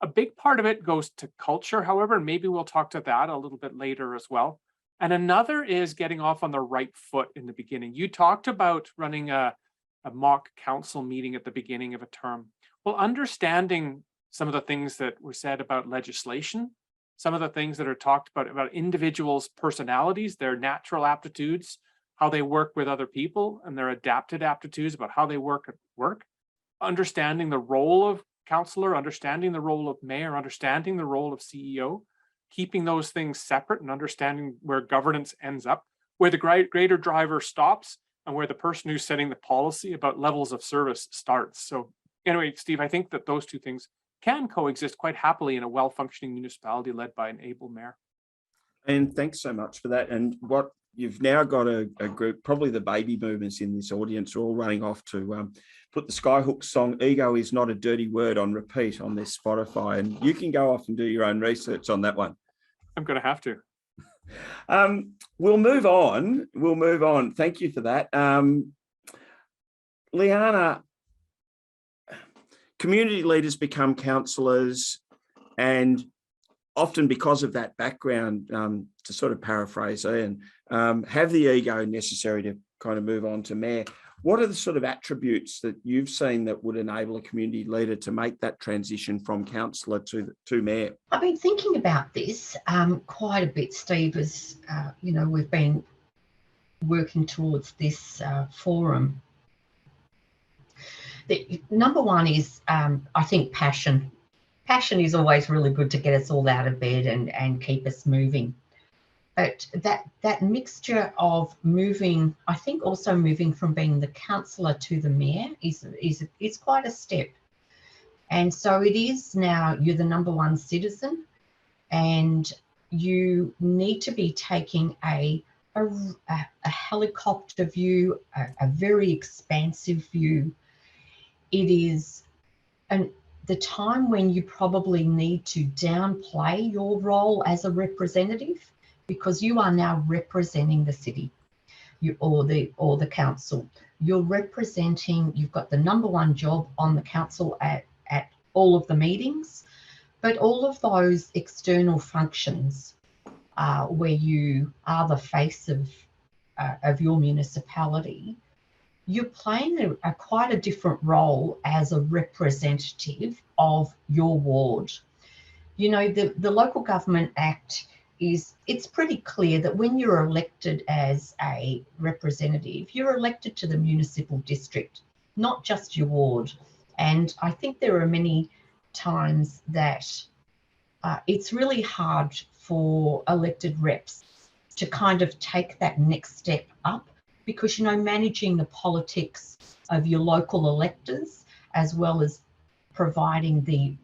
A big part of it goes to culture, however, and maybe we'll talk to that a little bit later as well. And another is getting off on the right foot in the beginning. You talked about running a mock council meeting at the beginning of a term. Well, understanding some of the things that were said about legislation, some of the things that are talked about individuals' personalities, their natural aptitudes, how they work with other people, and their adapted aptitudes about how they work at work, understanding the role of councillor, understanding the role of mayor, understanding the role of CEO, keeping those things separate and understanding where governance ends up, where the grader driver stops and where the person who's setting the policy about levels of service starts. So anyway, Steve, I think that those two things can coexist quite happily in a well-functioning municipality led by an able mayor. And thanks so much for that. And what you've now got a group, probably the baby boomers in this audience, are all running off to put the Skyhook song "Ego Is Not a Dirty Word" on repeat on their Spotify, and you can go off and do your own research on that one. I'm going to have to. We'll move on. Thank you for that. Liana, community leaders become councillors, and often because of that background, to sort of paraphrase Ian, have the ego necessary to kind of move on to mayor. What are the sort of attributes that you've seen that would enable a community leader to make that transition from councillor to mayor? I've been thinking about this quite a bit, Steve, as you know, we've been working towards this forum. The number one is, I think, passion. Passion is always really good to get us all out of bed and keep us moving. But that mixture of moving, I think also moving from being the councillor to the mayor is quite a step. And so it is now, you're the number one citizen, and you need to be taking a helicopter view, a very expansive view. It is the time when you probably need to downplay your role as a representative, because you are now representing the city or the council. You're representing, you've got the number one job on the council at all of the meetings, but all of those external functions where you are the face of your municipality, you're playing quite a different role as a representative of your ward. You know, the Local Government Act it's pretty clear that when you're elected as a representative, you're elected to the municipal district, not just your ward. And I think there are many times that it's really hard for elected reps to kind of take that next step up, because, you know, managing the politics of your local electors as well as providing the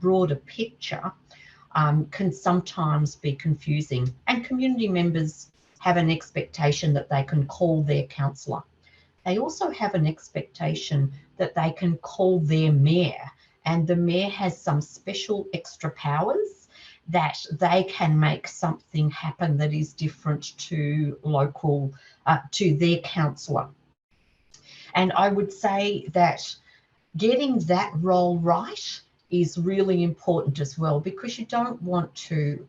broader picture can sometimes be confusing. And community members have an expectation that they can call their councillor. They also have an expectation that they can call their mayor, and the mayor has some special extra powers that they can make something happen that is different to local, to their councillor. And I would say that getting that role right is really important as well, because you don't want to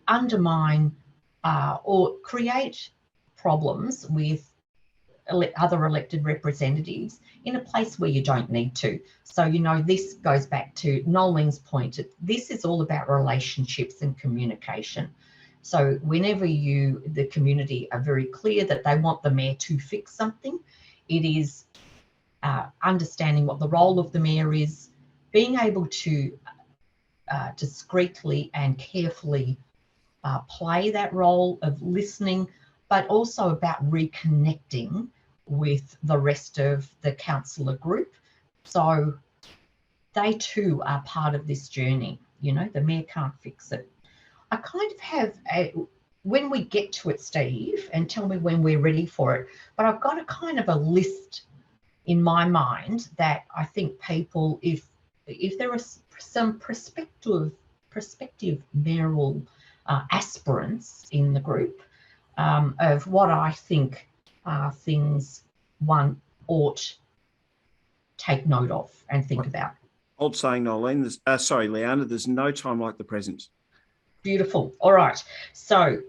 undermine or create problems with other elected representatives in a place where you don't need to. So, you know, this goes back to Nolene's point. This is all about relationships and communication. So whenever the community are very clear that they want the mayor to fix something, it is understanding what the role of the mayor is, being able to discreetly and carefully play that role of listening, but also about reconnecting with the rest of the councillor group. So they too are part of this journey. You know, the mayor can't fix it. I kind of have when we get to it, Steve, and tell me when we're ready for it, but I've got a kind of a list in my mind that I think people, if there are some prospective mayoral aspirants in the group, of what I think are things one ought take note of and think about. Old saying, Nolene, Leanna, there's no time like the present. Beautiful. All right. So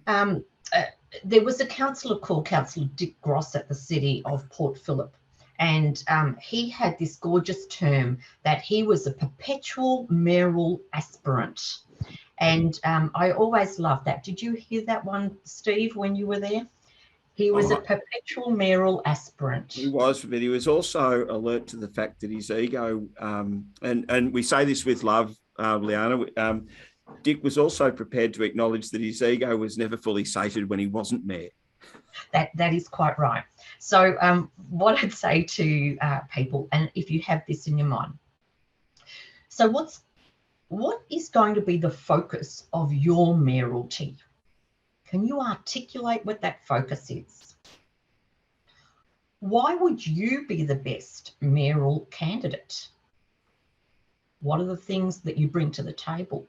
there was a councillor called Councillor Dick Gross at the City of Port Phillip, and he had this gorgeous term that he was a perpetual mayoral aspirant. And I always loved that. Did you hear that one, Steve, when you were there? He was a perpetual mayoral aspirant. He was, but he was also alert to the fact that his ego, and we say this with love, Leanna, Dick was also prepared to acknowledge that his ego was never fully sated when he wasn't mayor. That is quite right. So what I'd say to people, and if you have this in your mind, so what is going to be the focus of your mayoralty? Can you articulate what that focus is? Why would you be the best mayoral candidate? What are the things that you bring to the table?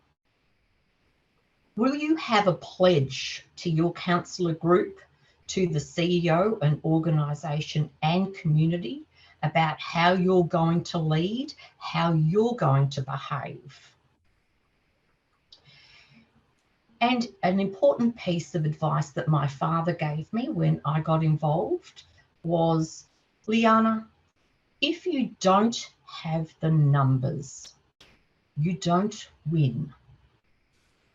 Will you have a pledge to your councillor group, to the CEO and organisation and community about how you're going to lead, how you're going to behave? And an important piece of advice that my father gave me when I got involved was, Liana, if you don't have the numbers, you don't win.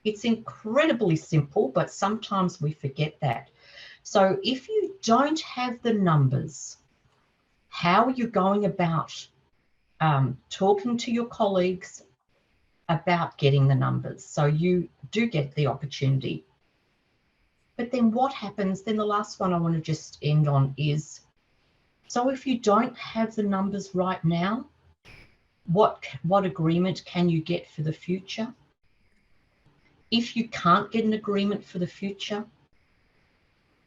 It's incredibly simple, but sometimes we forget that. So if you don't have the numbers, how are you going about talking to your colleagues about getting the numbers? So you do get the opportunity. But then what happens? Then the last one I want to just end on is, so if you don't have the numbers right now, what agreement can you get for the future? If you can't get an agreement for the future,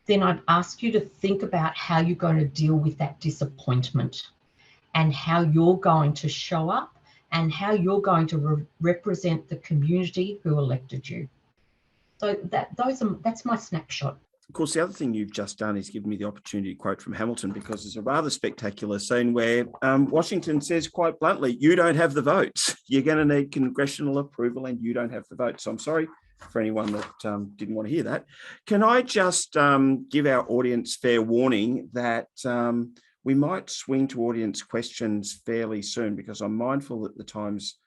then I'd ask you to think about how you're going to deal with that disappointment and how you're going to show up and how you're going to represent the community who elected you. So that's my snapshot. Of course, the other thing you've just done is given me the opportunity to quote from Hamilton, because there's a rather spectacular scene where Washington says quite bluntly, you don't have the votes. You're going to need congressional approval and you don't have the votes. So I'm sorry for anyone that didn't want to hear that. Can I just give our audience fair warning that we might swing to audience questions fairly soon, because I'm mindful that the time's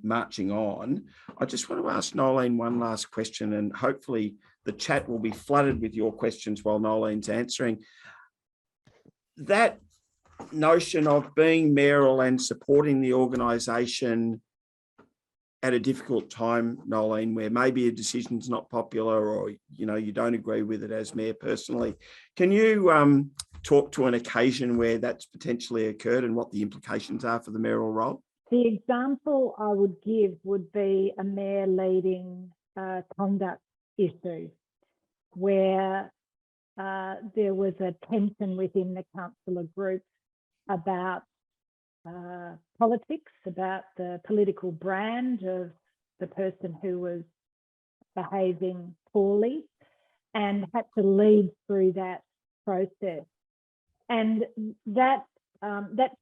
marching on. I just want to ask Nolene one last question, and hopefully the chat will be flooded with your questions while Nolene's answering. That notion of being mayoral and supporting the organisation at a difficult time, Nolene, where maybe a decision's not popular or you don't agree with it as mayor personally. Can you talk to an occasion where that's potentially occurred and what the implications are for the mayoral role? The example I would give would be a mayor leading a conduct issue where there was a tension within the councillor group about politics, about the political brand of the person who was behaving poorly, and had to lead through that process. And that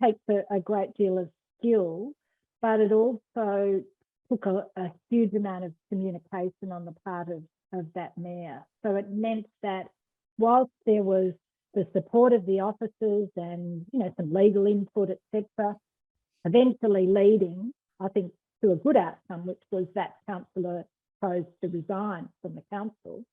takes a great deal of skill, but it also took a huge amount of communication on the part of that mayor. So it meant that whilst there was the support of the officers and some legal input, etc., eventually leading, I think, to a good outcome, which was that councillor chose to resign from the council.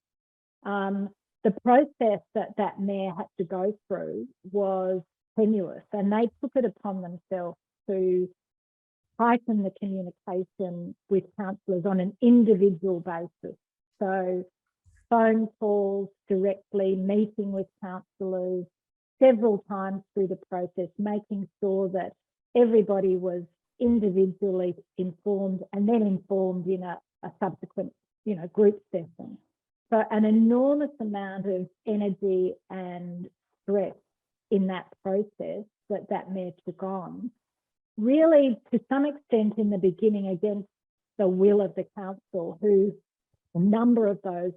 The process that mayor had to go through was tenuous, and they took it upon themselves to heighten the communication with councillors on an individual basis. So phone calls directly, meeting with councillors several times through the process, making sure that everybody was individually informed and then informed in a subsequent group session. So an enormous amount of energy and stress in that process that mayor took on, really to some extent in the beginning against the will of the council, who a number of those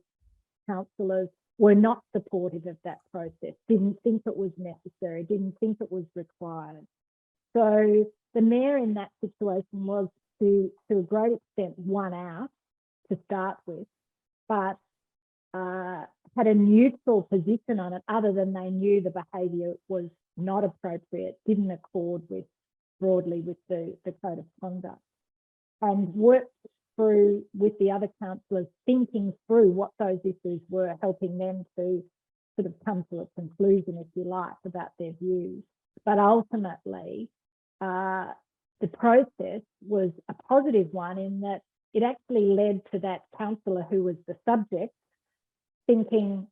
councillors were not supportive of that process, didn't think it was necessary, didn't think it was required. So the mayor in that situation was to a great extent won out to start with, but had a neutral position on it, other than they knew the behaviour was not appropriate, didn't accord broadly with the code of conduct, and worked through with the other councillors, thinking through what those issues were, helping them to sort of come to a conclusion, if you like, about their views. But ultimately, the process was a positive one in that it actually led to that councillor who was the subject thinking,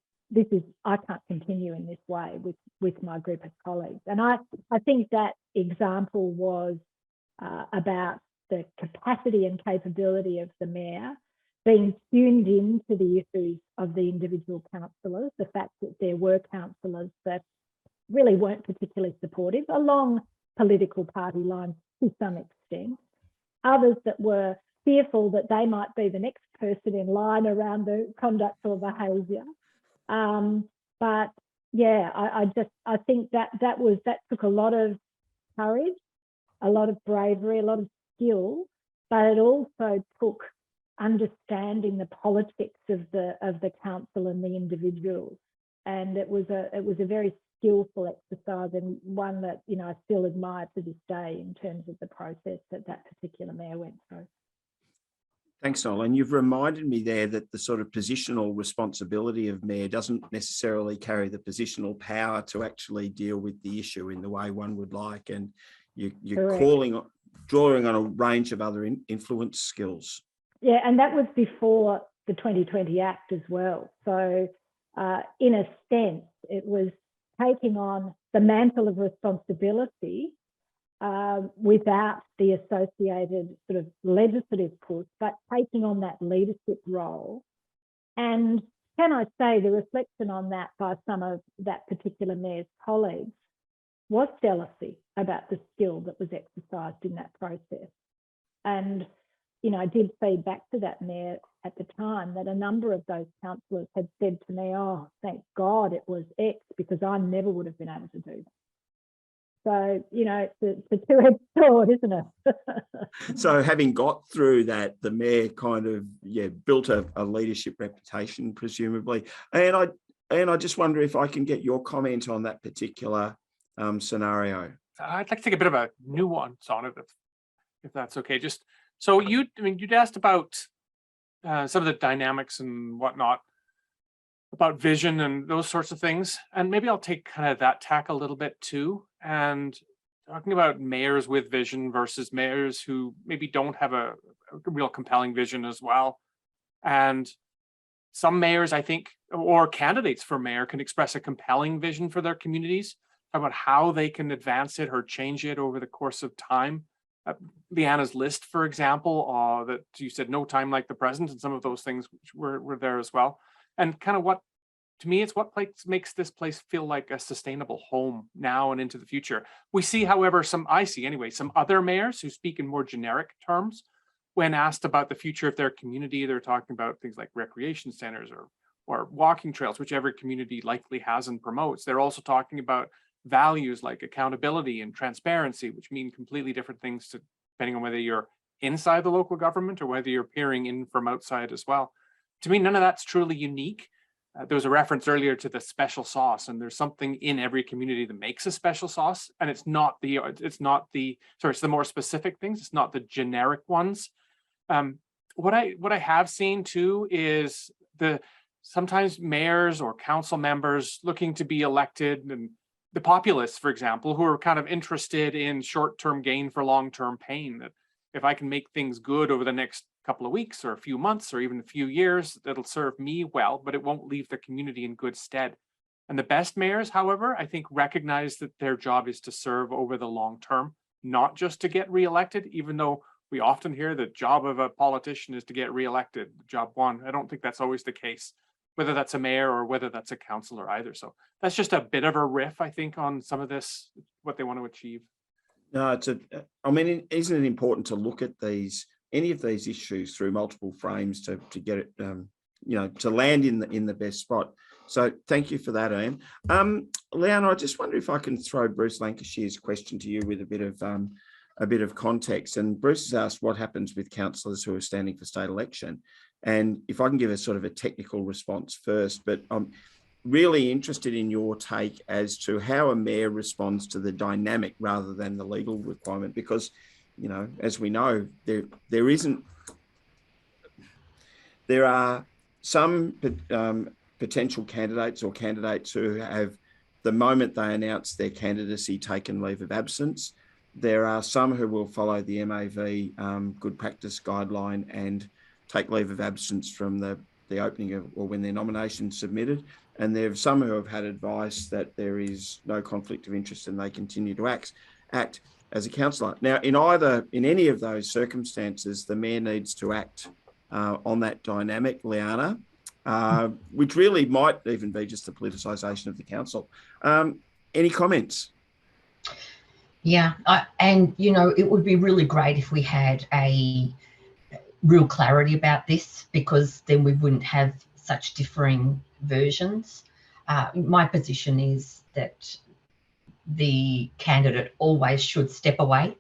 I can't continue in this way with my group of colleagues. And I think that example was about the capacity and capability of the mayor being tuned into the issues of the individual councillors, the fact that there were councillors that really weren't particularly supportive along political party lines to some extent, others that were fearful that they might be the next person in line around the conduct or behaviour. But yeah, I think that took a lot of courage, a lot of bravery, a lot of skill, but it also took understanding the politics of the council and the individuals. And it was a very skillful exercise, and one that, you know, I still admire to this day in terms of the process that particular mayor went through. Thanks, Noel. And you've reminded me there that the sort of positional responsibility of mayor doesn't necessarily carry the positional power to actually deal with the issue in the way one would like. And you're drawing on a range of other influence skills. Yeah, and that was before the 2020 Act as well. So in a sense, it was taking on the mantle of responsibility without the associated sort of legislative push, but taking on that leadership role. And can I say the reflection on that by some of that particular mayor's colleagues was jealousy about the skill that was exercised in that process. And, you know, I did feed back to that mayor at the time that a number of those councillors had said to me, oh, thank God it was X, because I never would have been able to do that. So, you know, it's a two-edged sword, isn't it? So having got through that, the mayor kind of, built a leadership reputation, presumably. And I just wonder if I can get your comment on that particular scenario. I'd like to take a bit of a nuance on it, if that's okay. Just so you'd asked about some of the dynamics and whatnot, about vision and those sorts of things. And maybe I'll take kind of that tack a little bit too. And talking about mayors with vision versus mayors who maybe don't have a real compelling vision as well. And some mayors, I think, or candidates for mayor can express a compelling vision for their communities about how they can advance it or change it over the course of time. Leanna's list, for example, that you said no time like the present, and some of those things were there as well. And kind of to me, it's what makes this place feel like a sustainable home now and into the future. We see, however, I see anyway, some other mayors who speak in more generic terms. When asked about the future of their community, they're talking about things like recreation centers or walking trails, which every community likely has and promotes. They're also talking about values like accountability and transparency, which mean completely different things depending on whether you're inside the local government or whether you're peering in from outside as well. To me, none of that's truly unique. There was a reference earlier to the special sauce, and there's something in every community that makes a special sauce, and it's the more specific things. It's not the generic ones. What I have seen too is sometimes mayors or council members looking to be elected, and the populists, for example, who are kind of interested in short-term gain for long-term pain, that if I can make things good over the next couple of weeks or a few months or even a few years, that'll serve me well, but it won't leave the community in good stead. And the best mayors, however, I think recognize that their job is to serve over the long term, not just to get reelected, even though we often hear the job of a politician is to get reelected, job one. I don't think that's always the case, whether that's a mayor or whether that's a councillor either. So that's just a bit of a riff, I think, on some of this, what they want to achieve. No, isn't it important to look at any of these issues through multiple frames to get it, to land in the best spot? So thank you for that, Ian. Leanna, I just wonder if I can throw Bruce Lancashire's question to you with a bit of context. And Bruce has asked what happens with councillors who are standing for state election. And if I can give a sort of a technical response first, but I'm really interested in your take as to how a mayor responds to the dynamic rather than the legal requirement, because, as we know, there are some potential candidates or candidates who have, the moment they announce their candidacy, taken leave of absence. There are some who will follow the MAV good practice guideline and take leave of absence from the opening of, or when their nomination is submitted. And there are some who have had advice that there is no conflict of interest and they continue to act as a councillor. Now, in any of those circumstances, the mayor needs to act on that dynamic, Leanna, which really might even be just the politicisation of the council. Any comments? Yeah, it would be really great if we had a real clarity about this, because then we wouldn't have such differing versions. My position is that the candidate always should step away,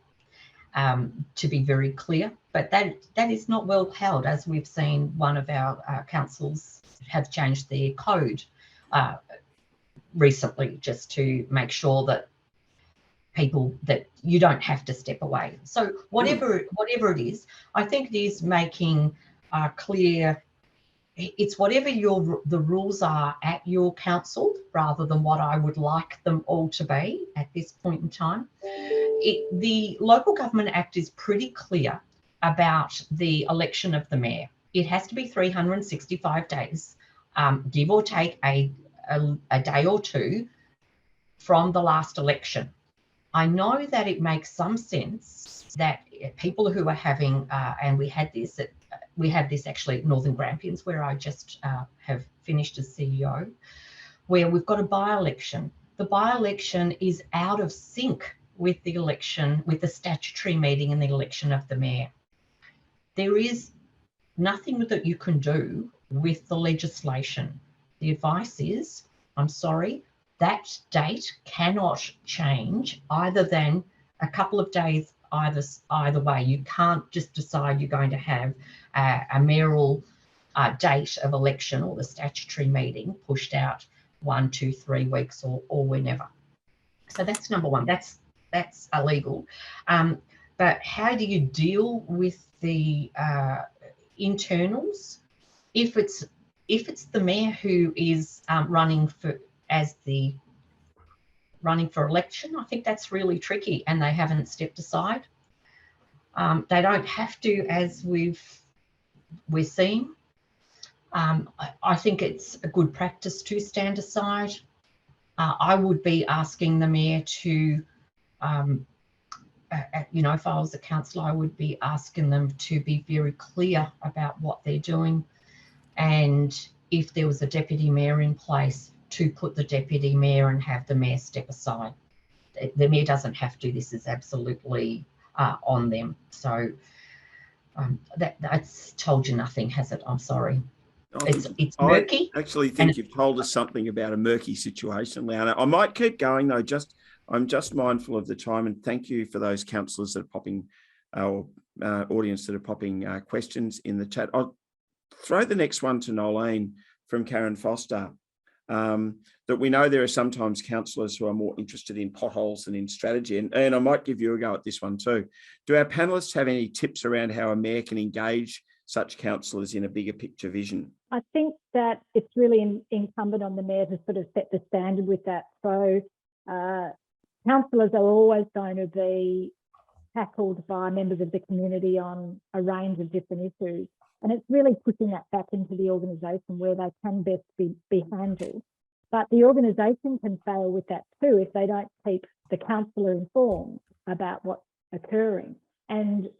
to be very clear. but that is not well held, as we've seen one of our councils have changed their code recently, just to make sure that that you don't have to step away. So whatever it is, I think it is making clear. It's whatever the rules are at your council, rather than what I would like them all to be at this point in time. The Local Government Act is pretty clear about the election of the mayor. It has to be 365 days, give or take a day or two from the last election. I know that it makes some sense that people who are having, and we have this actually at Northern Grampians, where I just have finished as CEO, where we've got a by-election. The by-election is out of sync with the election, with the statutory meeting and the election of the mayor. There is nothing that you can do with the legislation. The advice is, I'm sorry, that date cannot change either than a couple of days either way. You can't just decide you're going to have a mayoral date of election or the statutory meeting pushed out 1, 2, 3 weeks or whenever. So that's number one. That's illegal. But how do you deal with the internals if it's the mayor who is running for election? I think that's really tricky, and they haven't stepped aside. They don't have to, as we're seeing. I think it's a good practice to stand aside. I would be asking the mayor to, if I was a councillor, I would be asking them to be very clear about what they're doing, and if there was a deputy mayor in place, to put the deputy mayor and have the mayor step aside. The mayor doesn't have to. This is absolutely on them. So that's told you nothing, has it? I'm sorry. It's murky. I actually think you've told us something about a murky situation, Leanna. I might keep going though. I'm just mindful of the time, and thank you for those councillors that are popping, our audience that are popping questions in the chat. I'll throw the next one to Nolene from Karen Foster. That we know there are sometimes councillors who are more interested in potholes than in strategy. And I might give you a go at this one too. Do our panellists have any tips around how a mayor can engage such councillors in a bigger picture vision? I think that it's really incumbent on the mayor to sort of set the standard with that. So councillors are always going to be tackled by members of the community on a range of different issues. And it's really pushing that back into the organisation where they can best be handled. But the organisation can fail with that too if they don't keep the councillor informed about what's occurring and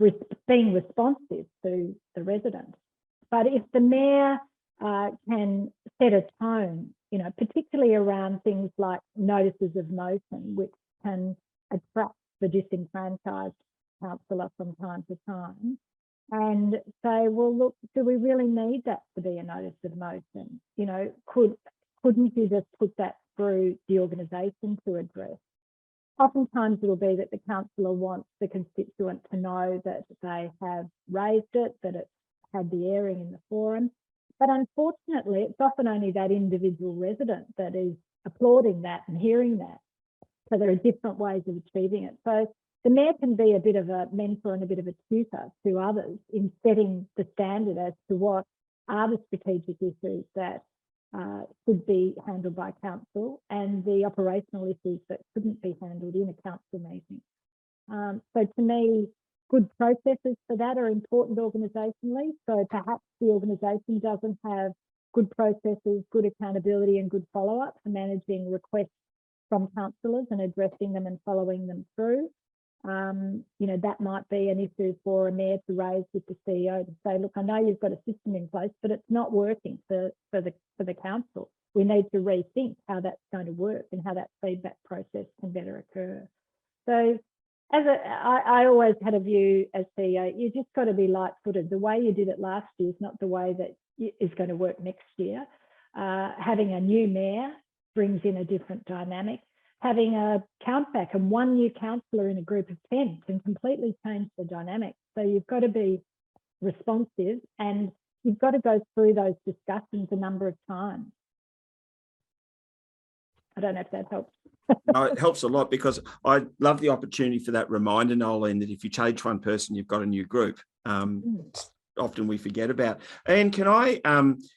being responsive to the residents. But if the mayor can set a tone, particularly around things like notices of motion, which can attract the disenfranchised councillor from time to time, and say, well, look, do we really need that to be a notice of motion? Couldn't you just put that through the organisation to address? Oftentimes it'll be that the councillor wants the constituent to know that they have raised it, that it's had the airing in the forum. But unfortunately, it's often only that individual resident that is applauding that and hearing that. So there are different ways of achieving it. So the mayor can be a bit of a mentor and a bit of a tutor to others in setting the standard as to what are the strategic issues that should be handled by council and the operational issues that couldn't be handled in a council meeting. So to me, good processes for that are important organisationally. So perhaps the organisation doesn't have good processes, good accountability and good follow-up for managing requests from councillors and addressing them and following them through. That might be an issue for a mayor to raise with the CEO to say, look, I know you've got a system in place, but it's not working for the council. We need to rethink how that's going to work and how that feedback process can better occur. So I always had a view as CEO, you just got to be light-footed. The way you did it last year is not the way that is going to work next year. Having a new mayor brings in a different dynamic. Having a countback and one new councillor in a group of 10 can completely change the dynamic. So you've got to be responsive, and you've got to go through those discussions a number of times. I don't know if that helps. No, it helps a lot, because I love the opportunity for that reminder, Nolene, that if you change one person, you've got a new group. Often we forget about. And can I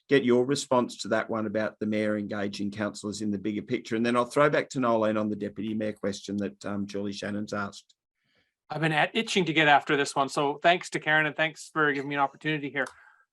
get your response to that one about the mayor engaging councillors in the bigger picture? And then I'll throw back to Nolene on the deputy mayor question that Julie Shannon's asked. I've been itching to get after this one. So thanks to Karen, and thanks for giving me an opportunity here.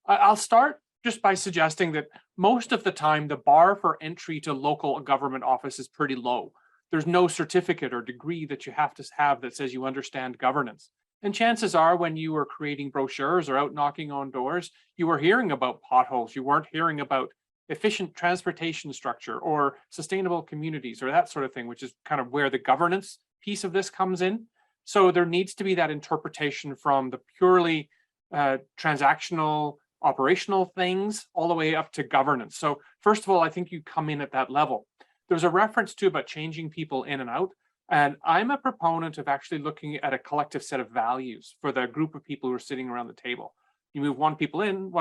I'll start just by suggesting that most of the time, the bar for entry to local government office is pretty low. There's no certificate or degree that you have to have that says you understand governance. And chances are, when you were creating brochures or out knocking on doors, you were hearing about potholes. You weren't hearing about efficient transportation structure or sustainable communities or that sort of thing, which is kind of where the governance piece of this comes in. So there needs to be that interpretation from the purely transactional, operational things all the way up to governance. So first of all, I think you come in at that level. There's a reference too about changing people in and out. And I'm a proponent of actually looking at a collective set of values for the group of people who are sitting around the table. You move one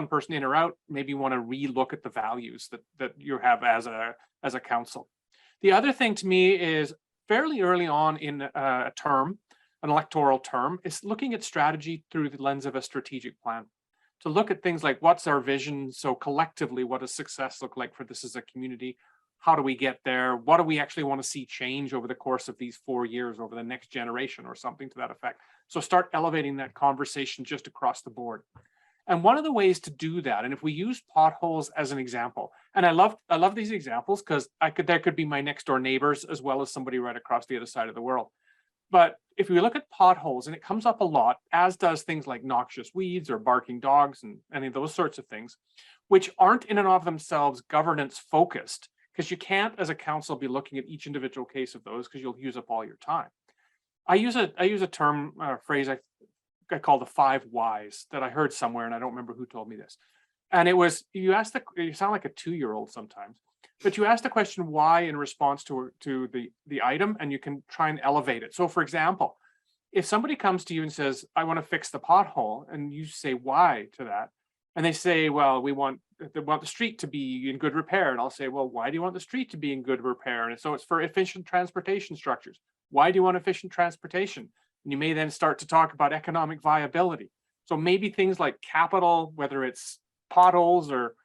person in or out, maybe you want to re-look at the values that you have as a council. The other thing to me is fairly early on in a term, an electoral term, is looking at strategy through the lens of a strategic plan. To look at things like, what's our vision? So collectively, what does success look like for this as a community? How do we get there? What do we actually want to see change over the course of these 4 years, over the next generation, or something to that effect? So start elevating that conversation just across the board. And one of the ways to do that, and if we use potholes as an example, and I love these examples because there could be my next door neighbors as well as somebody right across the other side of the world. But if we look at potholes, and it comes up a lot, as does things like noxious weeds or barking dogs and any of those sorts of things, which aren't in and of themselves governance focused, because you can't, as a council, be looking at each individual case of those because you'll use up all your time. I use a term, phrase I call the 5 whys that I heard somewhere, and I don't remember who told me this. And it was, you sound like a 2-year-old sometimes, but you ask the question why in response to the item, and you can try and elevate it. So for example, if somebody comes to you and says, I want to fix the pothole, and you say why to that, and they say, well, they want the street to be in good repair. And I'll say, well, why do you want the street to be in good repair? And so it's for efficient transportation structures. Why do you want efficient transportation? And you may then start to talk about economic viability. So maybe things like capital, whether it's potholes or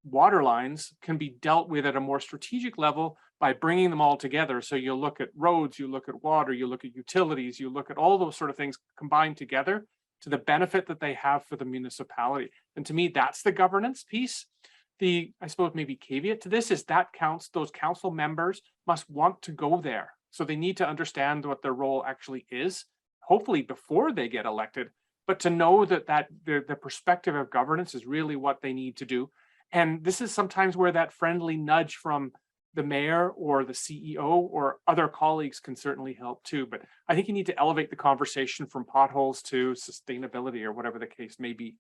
water lines, can be dealt with at a more strategic level by bringing them all together. So you look at roads, you look at water, you look at utilities, you look at all those sort of things combined together to the benefit that they have for the municipality. And to me, that's the governance piece. I suppose maybe caveat to this is that those council members must want to go there. So they need to understand what their role actually is, hopefully before they get elected, but to know that the perspective of governance is really what they need to do. And this is sometimes where that friendly nudge from the mayor or the CEO or other colleagues can certainly help too. But I think you need to elevate the conversation from potholes to sustainability or whatever the case may be.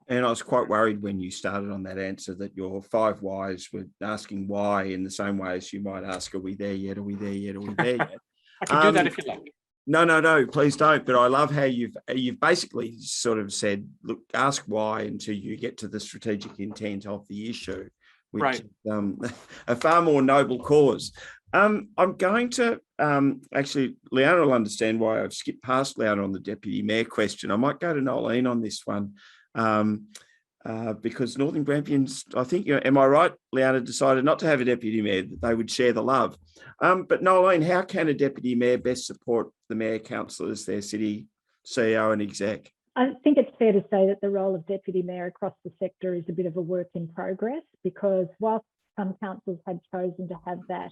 And I was quite worried when you started on that answer that your 5 whys were asking why in the same way as you might ask, are we there yet? Are we there yet? Are we there yet? I can do that if you like. No, please don't. But I love how you've basically sort of said, look, ask why until you get to the strategic intent of the issue, which right. is a far more noble cause. I'm going to actually, Leanna will understand why I've skipped past Leanna on the deputy mayor question. I might go to Nolene on this one. Because Northern Grampians, I think, am I right, Leanna, decided not to have a deputy mayor, that they would share the love. But Nolene, how can a deputy mayor best support the mayor councillors, their city CEO and exec? I think it's fair to say that the role of deputy mayor across the sector is a bit of a work in progress, because whilst some councils had chosen to have that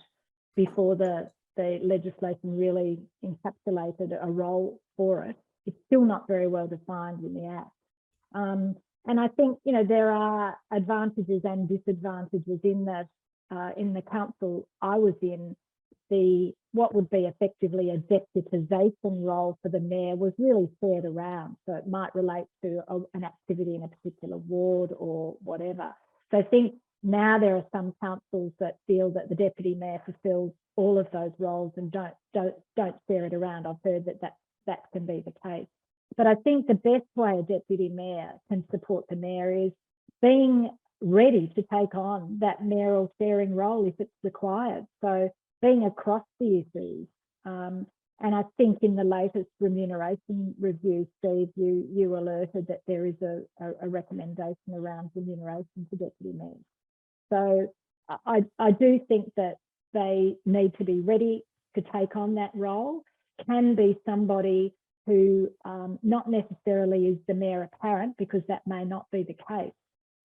before the legislation really encapsulated a role for it, it's still not very well defined in the Act. And I think, there are advantages and disadvantages in that. In the council I was in, what would be effectively a deputisation role for the mayor was really shared around. So it might relate to an activity in a particular ward or whatever. So I think now there are some councils that feel that the deputy mayor fulfills all of those roles and don't share it around. I've heard that can be the case. But I think the best way a deputy mayor can support the mayor is being ready to take on that mayoral chairing role if it's required. So being across the issues. And I think in the latest remuneration review, Steve, you alerted that there is a recommendation around remuneration for deputy mayors. So I do think that they need to be ready to take on that role. Can be somebody who not necessarily is the mayor apparent, because that may not be the case,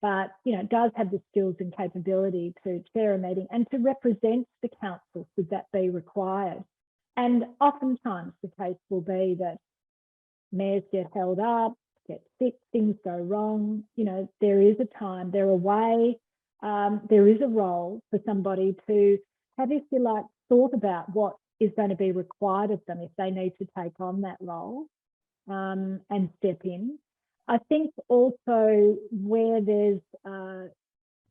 but does have the skills and capability to chair a meeting and to represent the council should that be required. And oftentimes the case will be that mayors get held up, get sick, things go wrong. There is a time, there a way, there is a role for somebody to have, if you like, thought about what is going to be required of them if they need to take on that role and step in. I think also where there's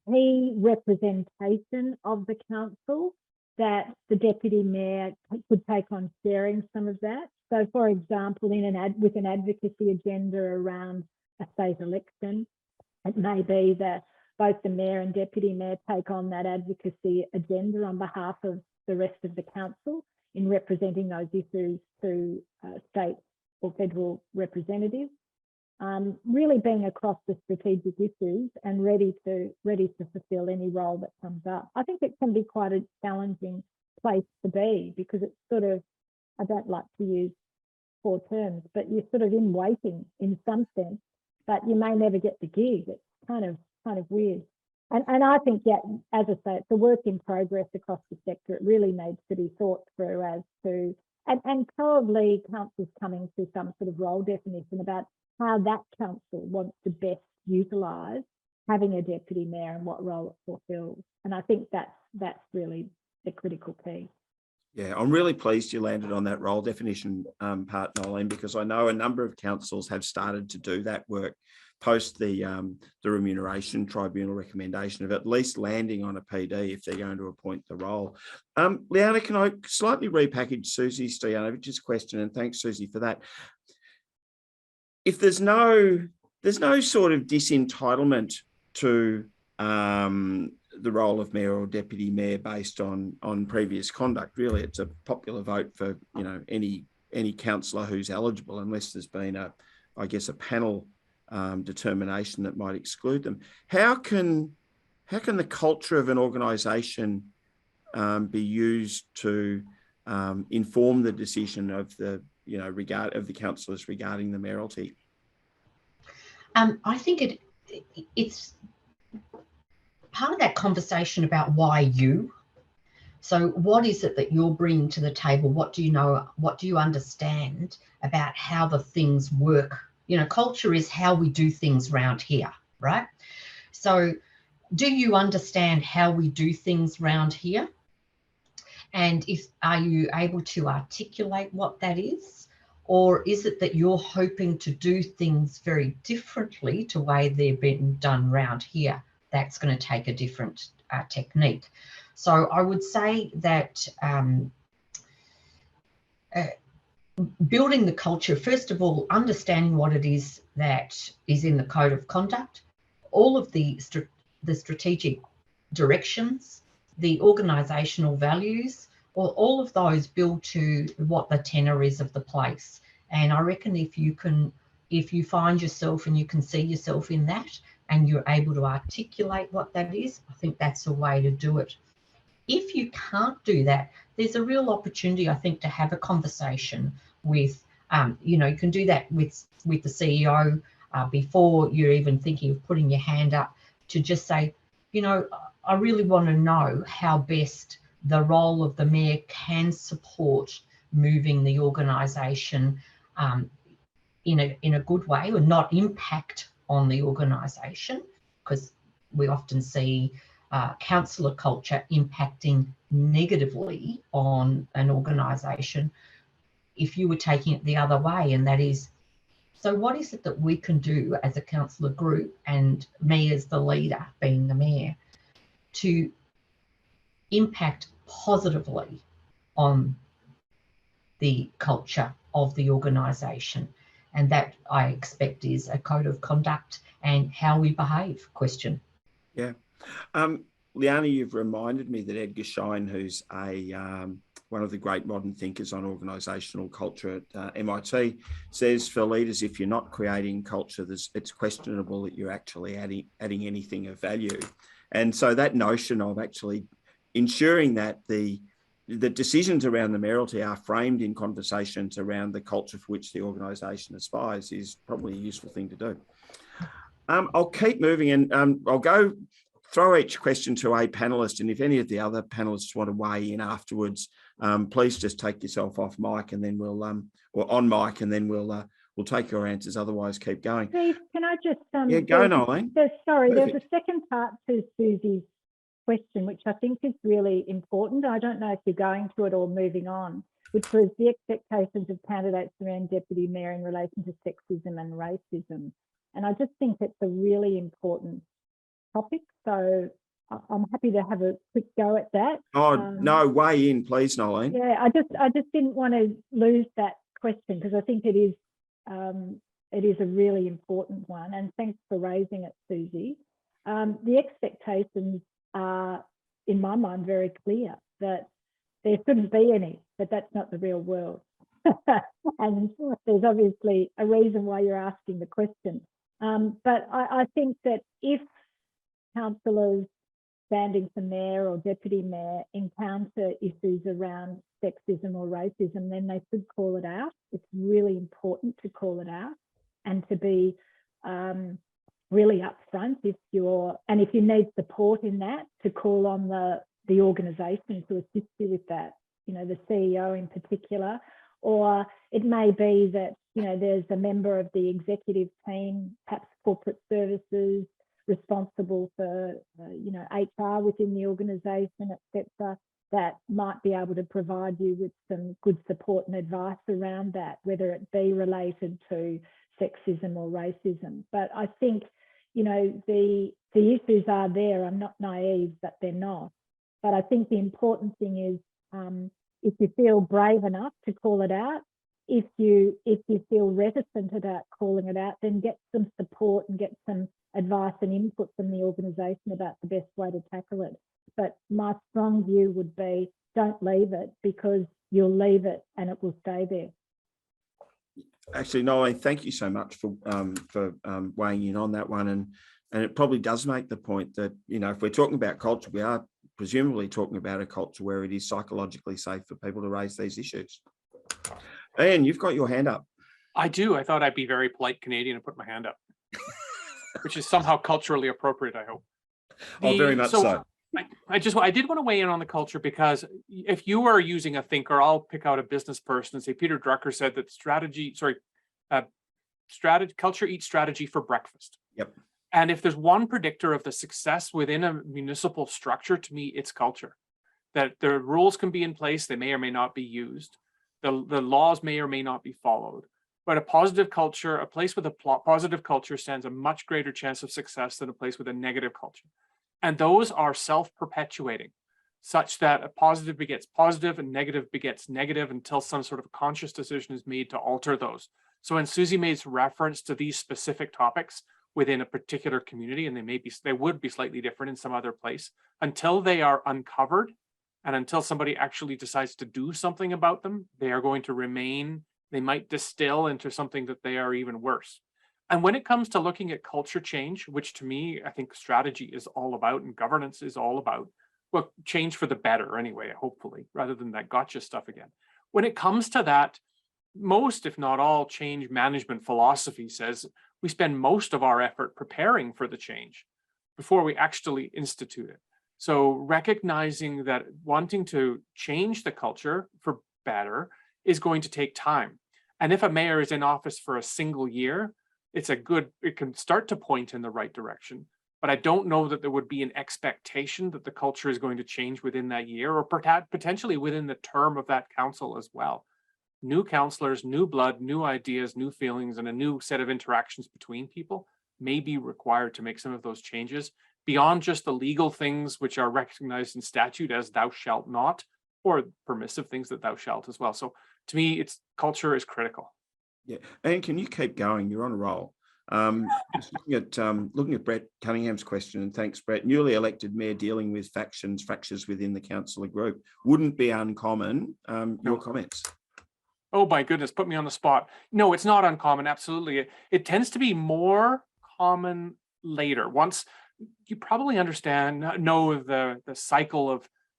key representation of the council, that the deputy mayor could take on sharing some of that. So, for example, with an advocacy agenda around a state election, it may be that both the mayor and deputy mayor take on that advocacy agenda on behalf of the rest of the council in representing those issues to state or federal representatives. Really being across the strategic issues and ready to fulfil any role that comes up. I think it can be quite a challenging place to be, because it's sort of, I don't like to use 4 terms, but you're sort of in waiting in some sense, but you may never get the gig. It's kind of weird. And I think, yeah, as I say, it's a work in progress across the sector. It really needs to be thought through as to, and probably council's coming to some sort of role definition about how that council wants to best utilise having a deputy mayor and what role it fulfills. And I think that's really the critical key. Yeah, I'm really pleased you landed on that role definition part, Nolene, because I know a number of councils have started to do that work post the remuneration tribunal recommendation of at least landing on a PD if they're going to appoint the role. Liana, can I slightly repackage Susie Stojanovich's question? And thanks, Susie, for that. If there's no sort of disentitlement to the role of mayor or deputy mayor based on previous conduct, really, it's a popular vote for any councillor who's eligible, unless there's been a panel determination that might exclude them. How can the culture of an organisation be used to inform the decision of the of the councillors regarding the mayoralty? I think it's part of that conversation about why you. So what is it that you're bringing to the table? What do you know? What do you understand about how the things work? Culture is how we do things around here, right? So do you understand how we do things around here? And are you able to articulate what that is? Or is it that you're hoping to do things very differently to the way they're being done around here? That's going to take a different technique. So I would say that building the culture, first of all, understanding what it is that is in the code of conduct, all of the strategic directions, the organisational values, all of those build to what the tenor is of the place. And I reckon if you find yourself and you can see yourself in that and you're able to articulate what that is, I think that's a way to do it. If you can't do that, there's a real opportunity, I think, to have a conversation with, you can do that with the CEO before you're even thinking of putting your hand up, to just say, I really want to know how best the role of the mayor can support moving the organisation in a good way, or not impact on the organisation, because we often see councillor culture impacting negatively on an organisation if you were taking it the other way. And that is, so what is it that we can do as a councillor group, and me as the leader, being the mayor, to impact positively on the culture of the organisation? And that, I expect, is a code of conduct and how we behave question. Yeah. Liana, you've reminded me that Edgar Schein, who's one of the great modern thinkers on organisational culture at MIT, says for leaders, if you're not creating culture, it's questionable that you're actually adding anything of value. And so that notion of actually ensuring that the decisions around the mayoralty are framed in conversations around the culture for which the organisation aspires is probably a useful thing to do. I'll keep moving, and I'll go throw each question to a panelist, and if any of the other panelists want to weigh in afterwards, please just take yourself off mic, and then we'll or on mic, and then we'll take your answers. Otherwise, keep going. Steve, can I just yeah, go, Nolene. Sorry, there's a second part to Susie's question, which I think is really important. I don't know if you're going to it or moving on, which was the expectations of candidates around deputy mayor in relation to sexism and racism. And I just think it's a really important topic. So I'm happy to have a quick go at that. Oh, no, weigh in, please, Nolene. Yeah, I just didn't want to lose that question because I think it is a really important one. And thanks for raising it, Susie. The expectations are, in my mind, very clear that there shouldn't be any, but that's not the real world. And there's obviously a reason why you're asking the question. But I think that if councillors standing for mayor or deputy mayor encounter issues around sexism or racism, then they should call it out. It's really important to call it out and to be really upfront if you need support in that, to call on the organisation to assist you with that, the CEO in particular. Or it may be that, there's a member of the executive team, perhaps corporate services, responsible for, HR within the organisation, etc., that might be able to provide you with some good support and advice around that, whether it be related to sexism or racism. But I think, the issues are there. I'm not naive that they're not. But I think the important thing is, if you feel brave enough to call it out, if you feel reticent about calling it out, then get some support and get some advice and input from the organisation about the best way to tackle it. But my strong view would be, don't leave it, because you'll leave it and it will stay there. Actually, Nolene, thank you so much for weighing in on that one. And it probably does make the point that, if we're talking about culture, we are presumably talking about a culture where it is psychologically safe for people to raise these issues. Ian, you've got your hand up. I do. I thought I'd be very polite Canadian and put my hand up, which is somehow culturally appropriate, I hope. Very much so. I did want to weigh in on the culture, because if you are using a thinker, I'll pick out a business person and say, Peter Drucker said that culture eats strategy for breakfast. Yep. And if there's one predictor of the success within a municipal structure, to me, it's culture. That the rules can be in place, they may or may not be used. The laws may or may not be followed. But a positive culture, a place with a positive culture stands a much greater chance of success than a place with a negative culture. And those are self-perpetuating, such that a positive begets positive and negative begets negative until some sort of conscious decision is made to alter those. So when Susie made reference to these specific topics within a particular community, and they would be slightly different in some other place, until they are uncovered and until somebody actually decides to do something about them, they are going to remain, they might distill into something that they are even worse. And when it comes to looking at culture change, which to me, I think strategy is all about and governance is all about, well, change for the better anyway, hopefully, rather than that gotcha stuff again. When it comes to that, most, if not all, change management philosophy says we spend most of our effort preparing for the change before we actually institute it. So recognizing that wanting to change the culture for better is going to take time. And if a mayor is in office for a single year, it can start to point in the right direction. But I don't know that there would be an expectation that the culture is going to change within that year, or potentially within the term of that council as well. New councillors, new blood, new ideas, new feelings, and a new set of interactions between people may be required to make some of those changes beyond just the legal things which are recognized in statute as thou shalt not, or permissive things that thou shalt as well. So to me, culture is critical. Yeah, and can you keep going? You're on a roll. Just looking at Brett Cunningham's question, and thanks, Brett. Newly elected mayor dealing with fractures within the councillor group wouldn't be uncommon. Your comments? Oh my goodness, put me on the spot. No, it's not uncommon. Absolutely, it tends to be more common later. Once you probably know the cycle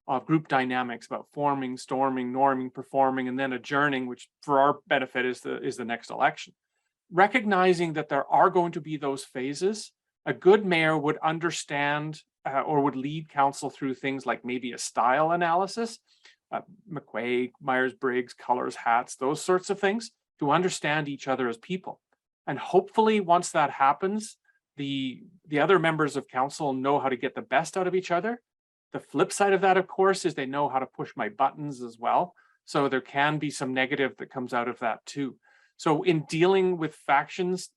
of group dynamics about forming, storming, norming, performing, and then adjourning, which for our benefit is the next election. Recognizing that there are going to be those phases, a good mayor would understand or would lead council through things like maybe a style analysis, McQuaig, Myers-Briggs, colors, hats, those sorts of things, to understand each other as people. And hopefully once that happens, the other members of council know how to get the best out of each other. The flip side of that, of course, is they know how to push my buttons as well. So there can be some negative that comes out of that too. So in dealing with factions,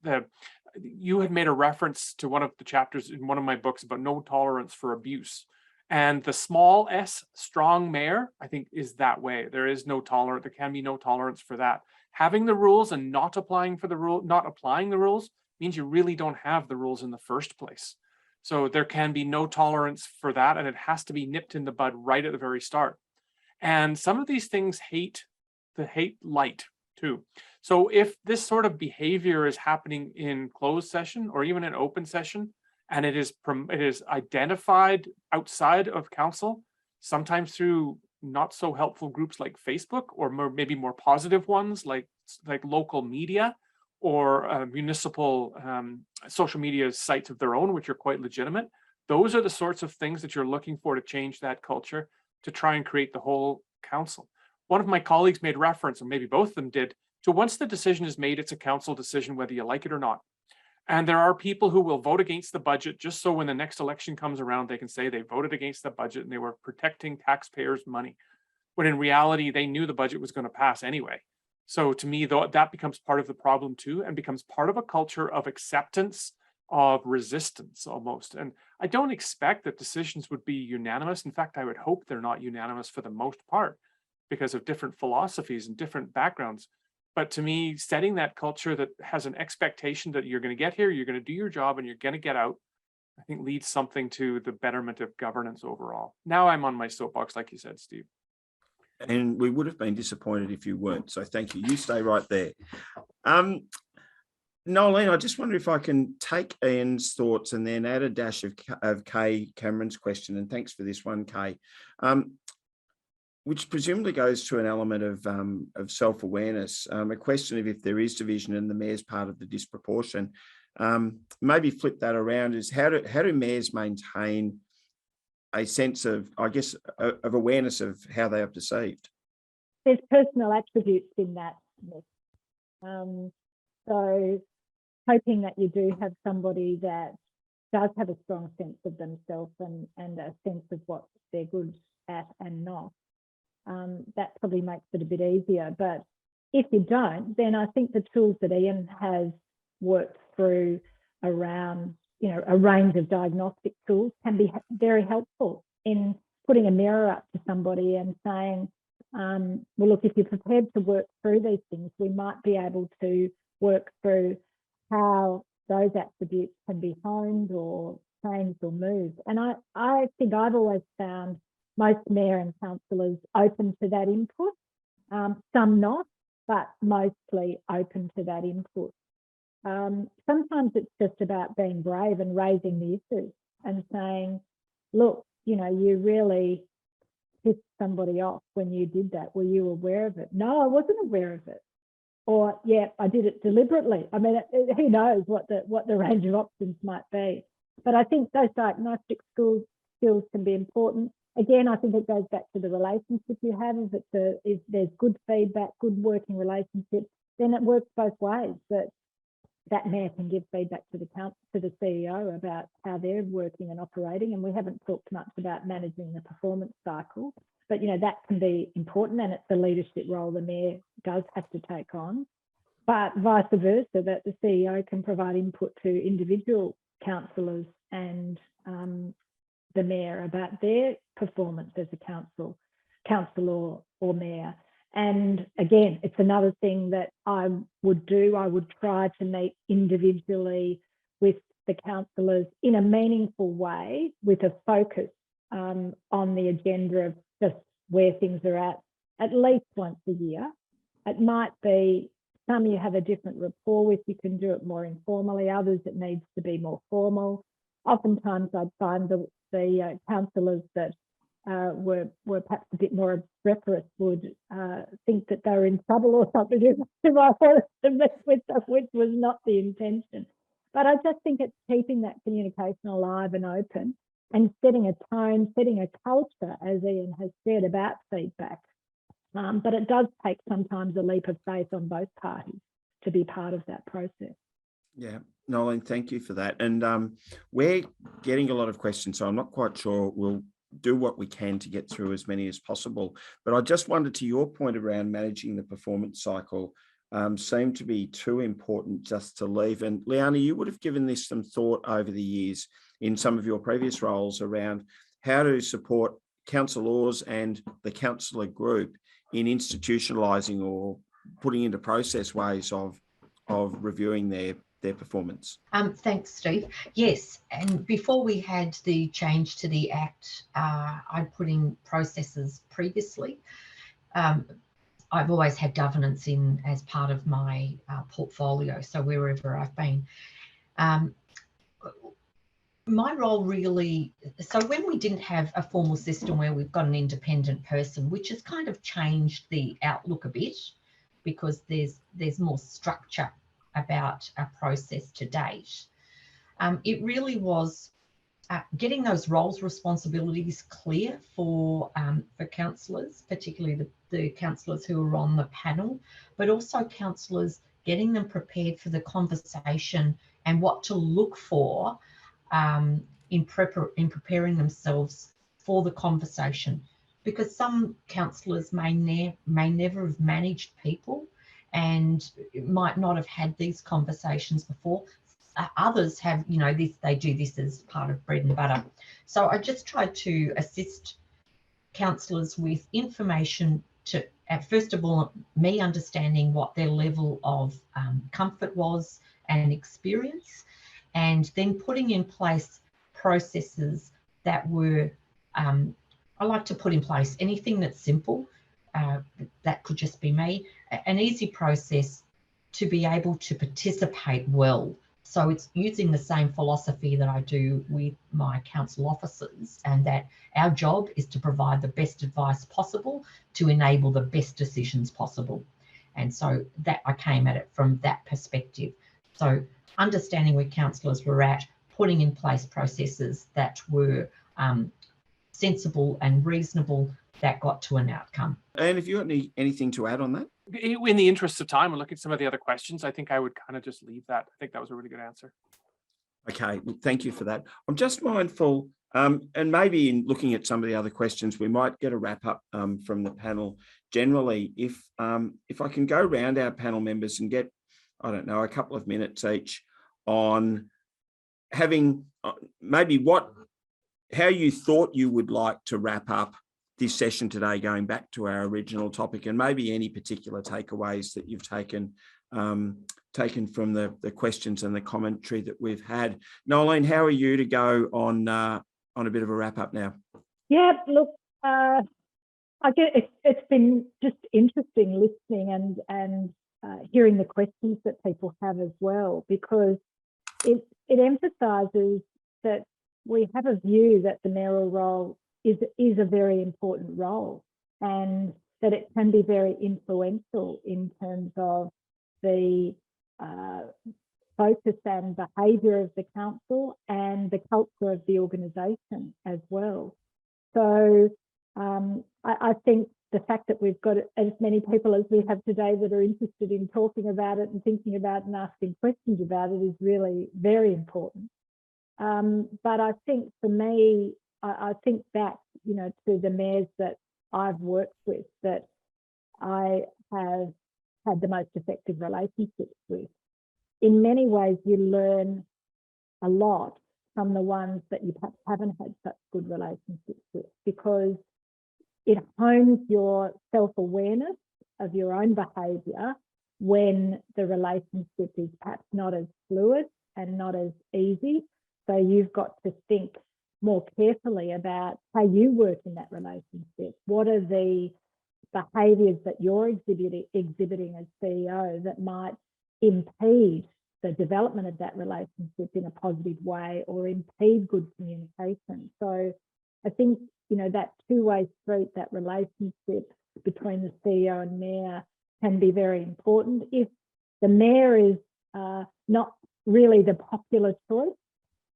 you had made a reference to one of the chapters in one of my books about no tolerance for abuse. And the small s, strong mayor, I think is that way. There can be no tolerance for that. Having the rules and not applying the rules means you really don't have the rules in the first place. So there can be no tolerance for that, and it has to be nipped in the bud right at the very start. And some of these things hate light too. So if this sort of behavior is happening in closed session or even in open session, and it is identified outside of council, sometimes through not so helpful groups like Facebook, or maybe more positive ones like local media or municipal social media sites of their own, which are quite legitimate. Those are the sorts of things that you're looking for to change that culture, to try and create the whole council. One of my colleagues made reference, or maybe both of them did, to once the decision is made, it's a council decision whether you like it or not. And there are people who will vote against the budget just so when the next election comes around, they can say they voted against the budget and they were protecting taxpayers' money, when in reality, they knew the budget was going to pass anyway. So to me, though, that becomes part of the problem too, and becomes part of a culture of acceptance, of resistance almost. And I don't expect that decisions would be unanimous. In fact, I would hope they're not unanimous for the most part because of different philosophies and different backgrounds. But to me, setting that culture that has an expectation that you're going to get here, you're going to do your job, and you're going to get out, I think leads something to the betterment of governance overall. Now I'm on my soapbox, like you said, Steve. And we would have been disappointed if you weren't. So thank you. You stay right there. Nolene, I just wonder if I can take Ian's thoughts and then add a dash of Kay Cameron's question. And thanks for this one, Kay. Which presumably goes to an element of self-awareness, a question of if there is division and the mayor's part of the disproportion. Maybe flip that around, is how do mayors maintain a sense of, I guess, of awareness of how they are perceived? There's personal attributes in that. So hoping that you do have somebody that does have a strong sense of themselves and a sense of what they're good at and not. That probably makes it a bit easier. But if you don't, then I think the tools that Ian has worked through around, a range of diagnostic tools can be very helpful in putting a mirror up to somebody and saying, well, look, if you're prepared to work through these things, we might be able to work through how those attributes can be honed or changed or moved. And I think I've always found most mayor and councillors open to that input, some not, but mostly open to that input. Sometimes it's just about being brave and raising the issue and saying, look, you really pissed somebody off when you did that. Were you aware of it? No, I wasn't aware of it. Or, yeah, I did it deliberately. I mean, who knows what the range of options might be. But I think those diagnostic skills can be important. Again, I think it goes back to the relationship you have. If there's good feedback, good working relationship, then it works both ways. That mayor can give feedback to the CEO about how they're working and operating. And we haven't talked much about managing the performance cycle, but that can be important, and it's a leadership role the mayor does have to take on. But vice versa, that the CEO can provide input to individual councillors and the mayor about their performance as a councillor or mayor. And again, it's another thing that I would do. I would try to meet individually with the councillors in a meaningful way with a focus on the agenda of just where things are at least once a year. It might be some you have a different rapport with, you can do it more informally, others it needs to be more formal. Oftentimes I'd find the councillors that were perhaps a bit more obstreperous would think that they were in trouble or something if I wanted to meet with them, which was not the intention. But I just think it's keeping that communication alive and open and setting a tone, setting a culture, as Ian has said, about feedback. But it does take sometimes a leap of faith on both parties to be part of that process. Yeah, Noeline, thank you for that. And we're getting a lot of questions, so I'm not quite sure we'll do what we can to get through as many as possible. But I just wondered, to your point around managing the performance cycle, seemed to be too important just to leave. And Liana, you would have given this some thought over the years in some of your previous roles around how to support councillors and the councillor group in institutionalising or putting into process ways of reviewing their performance. Thanks, Steve. Yes, and before we had the change to the Act, I put in processes previously. I've always had governance in as part of my portfolio, so wherever I've been. My role really, so when we didn't have a formal system where we've got an independent person, which has kind of changed the outlook a bit because there's more structure about a process to date. It really was getting those roles, responsibilities clear for councillors, particularly the councillors who are on the panel, but also councillors getting them prepared for the conversation and what to look for in preparing themselves for the conversation, because some councillors may never have managed people and might not have had these conversations before. Others have, you know, they do this as part of bread and butter. So I just tried to assist councillors with information to, first of all, me understanding what their level of comfort was and experience, and then putting in place processes that were, I like to put in place anything that's simple, that could just be me, an easy process to be able to participate well. So it's using the same philosophy that I do with my council officers, and that our job is to provide the best advice possible to enable the best decisions possible. And so that I came at it from that perspective. So understanding where councillors were at, putting in place processes that were sensible and reasonable that got to an outcome. And if you got anything to add on that? In the interest of time and looking at some of the other questions, I think I would kind of just leave that. I think that was a really good answer. Okay, thank you for that. I'm just mindful, and maybe in looking at some of the other questions, we might get a wrap up from the panel. Generally, if I can go round our panel members and get, I don't know, a couple of minutes each on having maybe how you thought you would like to wrap up this session today, going back to our original topic, and maybe any particular takeaways that you've taken from the questions and the commentary that we've had. Noeline, how are you to go on a bit of a wrap up now? Yeah, look, I guess it's been just interesting listening and hearing the questions that people have as well, because it emphasises that we have a view that the mayoral role is a very important role, and that it can be very influential in terms of the focus and behaviour of the council and the culture of the organisation as well. So I think the fact that we've got as many people as we have today that are interested in talking about it and thinking about it and asking questions about it is really very important. But I think for me, I think back, you know, to the mayors that I've worked with that I have had the most effective relationships with. In many ways, you learn a lot from the ones that you perhaps haven't had such good relationships with, because it hones your self-awareness of your own behaviour when the relationship is perhaps not as fluid and not as easy. So you've got to think more carefully about how you work in that relationship. What are the behaviours that you're exhibiting as CEO that might impede the development of that relationship in a positive way or impede good communication? So I think, that two-way street, that relationship between the CEO and mayor can be very important. If the mayor is not really the popular choice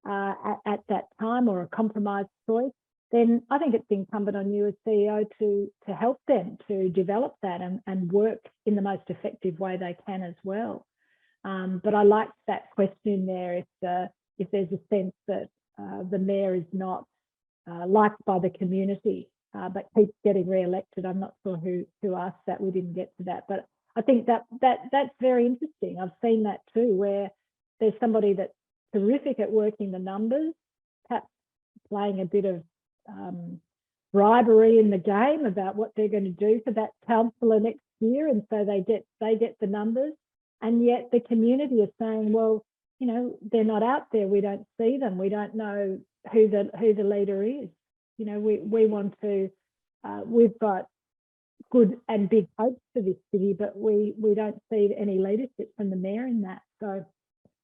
at that time, or a compromised choice, then I think it's incumbent on you as CEO to help them to develop that and work in the most effective way they can as well. But I like that question there. If there's a sense that the mayor is not liked by the community, but keeps getting re-elected, I'm not sure who asked that. We didn't get to that, but I think that's very interesting. I've seen that too, where there's somebody that's terrific at working the numbers, perhaps playing a bit of bribery in the game about what they're going to do for that councillor next year, and so they get the numbers, and yet the community is saying, well, they're not out there, we don't see them, we don't know who the leader is. We want to, we've got good and big hopes for this city, but we don't see any leadership from the mayor in that. So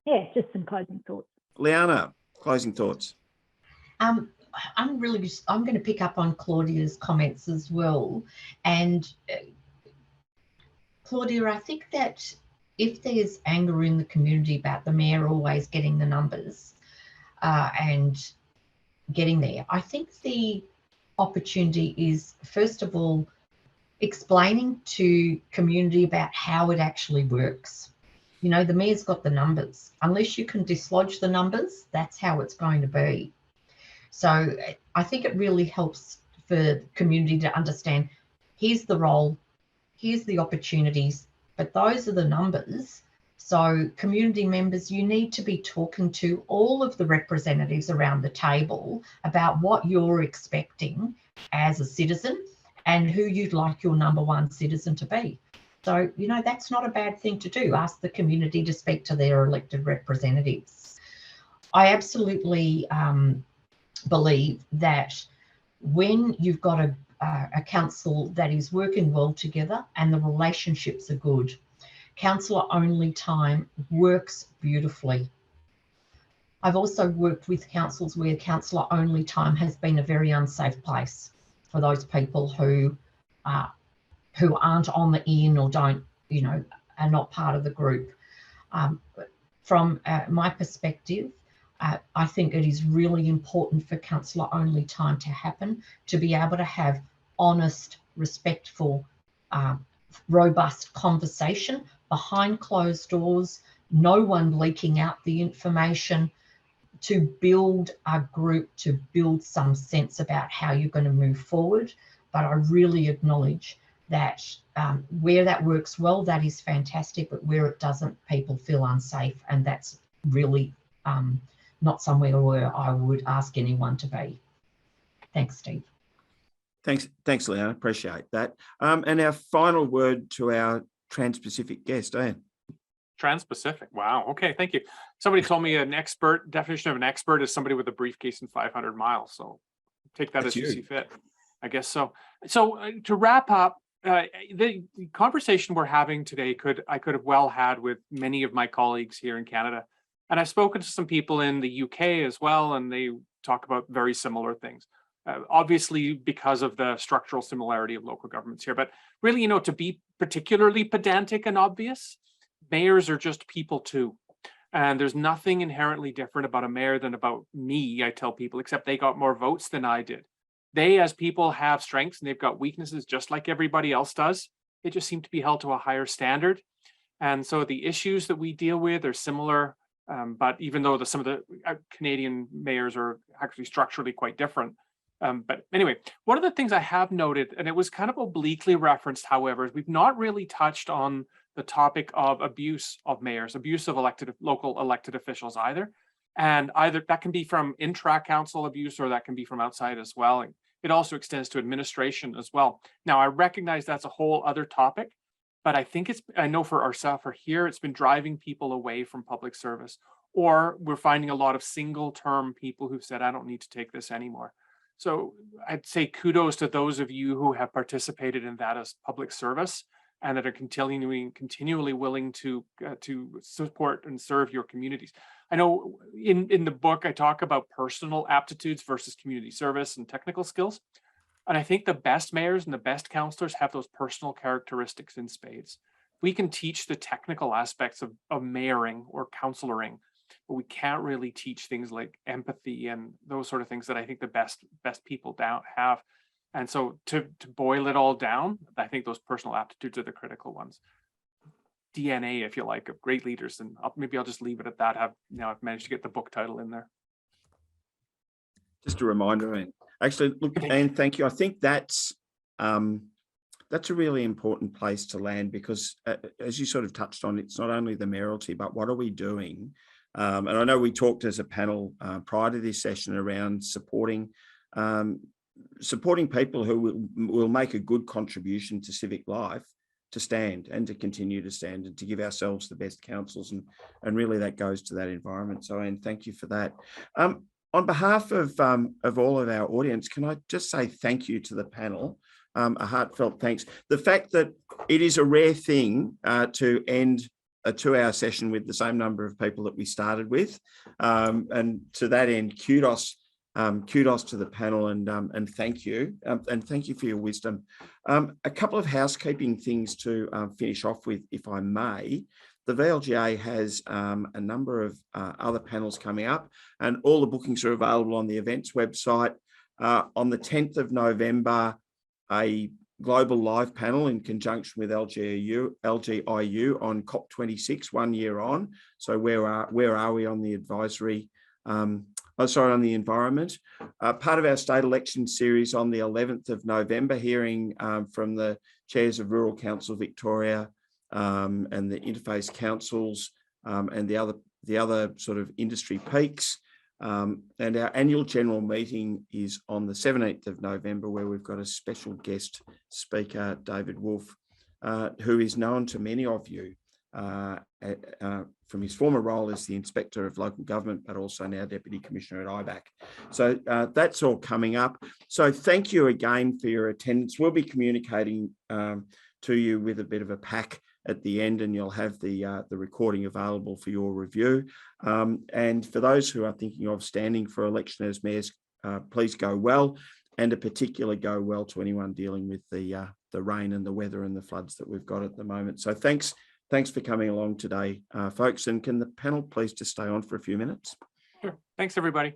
yeah, just some closing thoughts. Liana, closing thoughts. I'm going to pick up on Claudia's comments as well. And Claudia, I think that if there's anger in the community about the mayor always getting the numbers and getting there, I think the opportunity is, first of all, explaining to community about how it actually works. The mayor's got the numbers. Unless you can dislodge the numbers, that's how it's going to be. So I think it really helps for the community to understand, here's the role, here's the opportunities, but those are the numbers. So community members, you need to be talking to all of the representatives around the table about what you're expecting as a citizen and who you'd like your number one citizen to be. So, that's not a bad thing to do. Ask the community to speak to their elected representatives. I absolutely believe that when you've got a council that is working well together and the relationships are good, councillor only time works beautifully. I've also worked with councils where councillor only time has been a very unsafe place for those people who aren't on the in or don't, are not part of the group. From my perspective, I think it is really important for councillor only time to happen, to be able to have honest, respectful, robust conversation behind closed doors, no one leaking out the information, to build a group, to build some sense about how you're going to move forward. But I really acknowledge that where that works well, that is fantastic, but where it doesn't, people feel unsafe, and that's really not somewhere where I would ask anyone to be. Thanks, Steve. Thanks, Leanne. Appreciate that. And our final word to our Trans-Pacific guest, Ian. Trans-Pacific. Wow. Okay. Thank you. Somebody told me definition of an expert is somebody with a briefcase and 500 miles. So take that as you see fit. I guess so. So to wrap up, the conversation we're having today I could have well had with many of my colleagues here in Canada. And I've spoken to some people in the UK as well, and they talk about very similar things. Obviously, because of the structural similarity of local governments here. But really, to be particularly pedantic and obvious, mayors are just people too. And there's nothing inherently different about a mayor than about me, I tell people, except they got more votes than I did. They, as people, have strengths and they've got weaknesses just like everybody else does. They just seem to be held to a higher standard. And so the issues that we deal with are similar, but even though some of the Canadian mayors are actually structurally quite different. But anyway, one of the things I have noted, and it was kind of obliquely referenced, however, is we've not really touched on the topic of abuse of mayors, abuse of local elected officials either. And either that can be from intra-council abuse or that can be from outside as well. And it also extends to administration as well. Now, I recognize that's a whole other topic, But I think I know for ourselves or here, it's been driving people away from public service, or we're finding a lot of single term people who've said, I don't need to take this anymore. So I'd say kudos to those of you who have participated in that as public service and that are continually willing to support and serve your communities. I know in the book, I talk about personal aptitudes versus community service and technical skills. And I think the best mayors and the best councillors have those personal characteristics in spades. We can teach the technical aspects of mayoring or counciloring, but we can't really teach things like empathy and those sort of things that I think the best people have. And so to boil it all down, I think those personal aptitudes are the critical ones. DNA, if you like, of great leaders. And maybe I'll just leave it at that. I've managed to get the book title in there. Just a reminder, Anne. Actually, look, Anne, thank you. I think that's a really important place to land, because as you sort of touched on, it's not only the mayoralty, but what are we doing? And I know we talked as a panel prior to this session around supporting people who will make a good contribution to civic life, to stand and to continue to stand and to give ourselves the best counsels. And really that goes to that environment. So, Anne, thank you for that. On behalf of all of our audience, can I just say thank you to the panel, a heartfelt thanks. The fact that it is a rare thing to end a 2-hour session with the same number of people that we started with, and to that end, kudos to the panel, and thank you, and thank you for your wisdom. A couple of housekeeping things to finish off with, if I may. The VLGA has a number of other panels coming up, and all the bookings are available on the events website. On the 10th of November, a global live panel in conjunction with LGIU on COP26, 1 year on. So where are we on the advisory? On the environment. Part of our state election series on the 11th of November, hearing from the chairs of Rural Council Victoria and the interface councils and the other sort of industry peaks. And our annual general meeting is on the 17th of November, where we've got a special guest speaker, David Wolf, who is known to many of you from his former role as the Inspector of Local Government, but also now Deputy Commissioner at IBAC. So that's all coming up. So thank you again for your attendance. We'll be communicating to you with a bit of a pack at the end, and you'll have the recording available for your review. And for those who are thinking of standing for election as mayors, please go well, and in particular go well to anyone dealing with the rain and the weather and the floods that we've got at the moment. So thanks for coming along today, folks. And can the panel please just stay on for a few minutes? Sure. Thanks, everybody.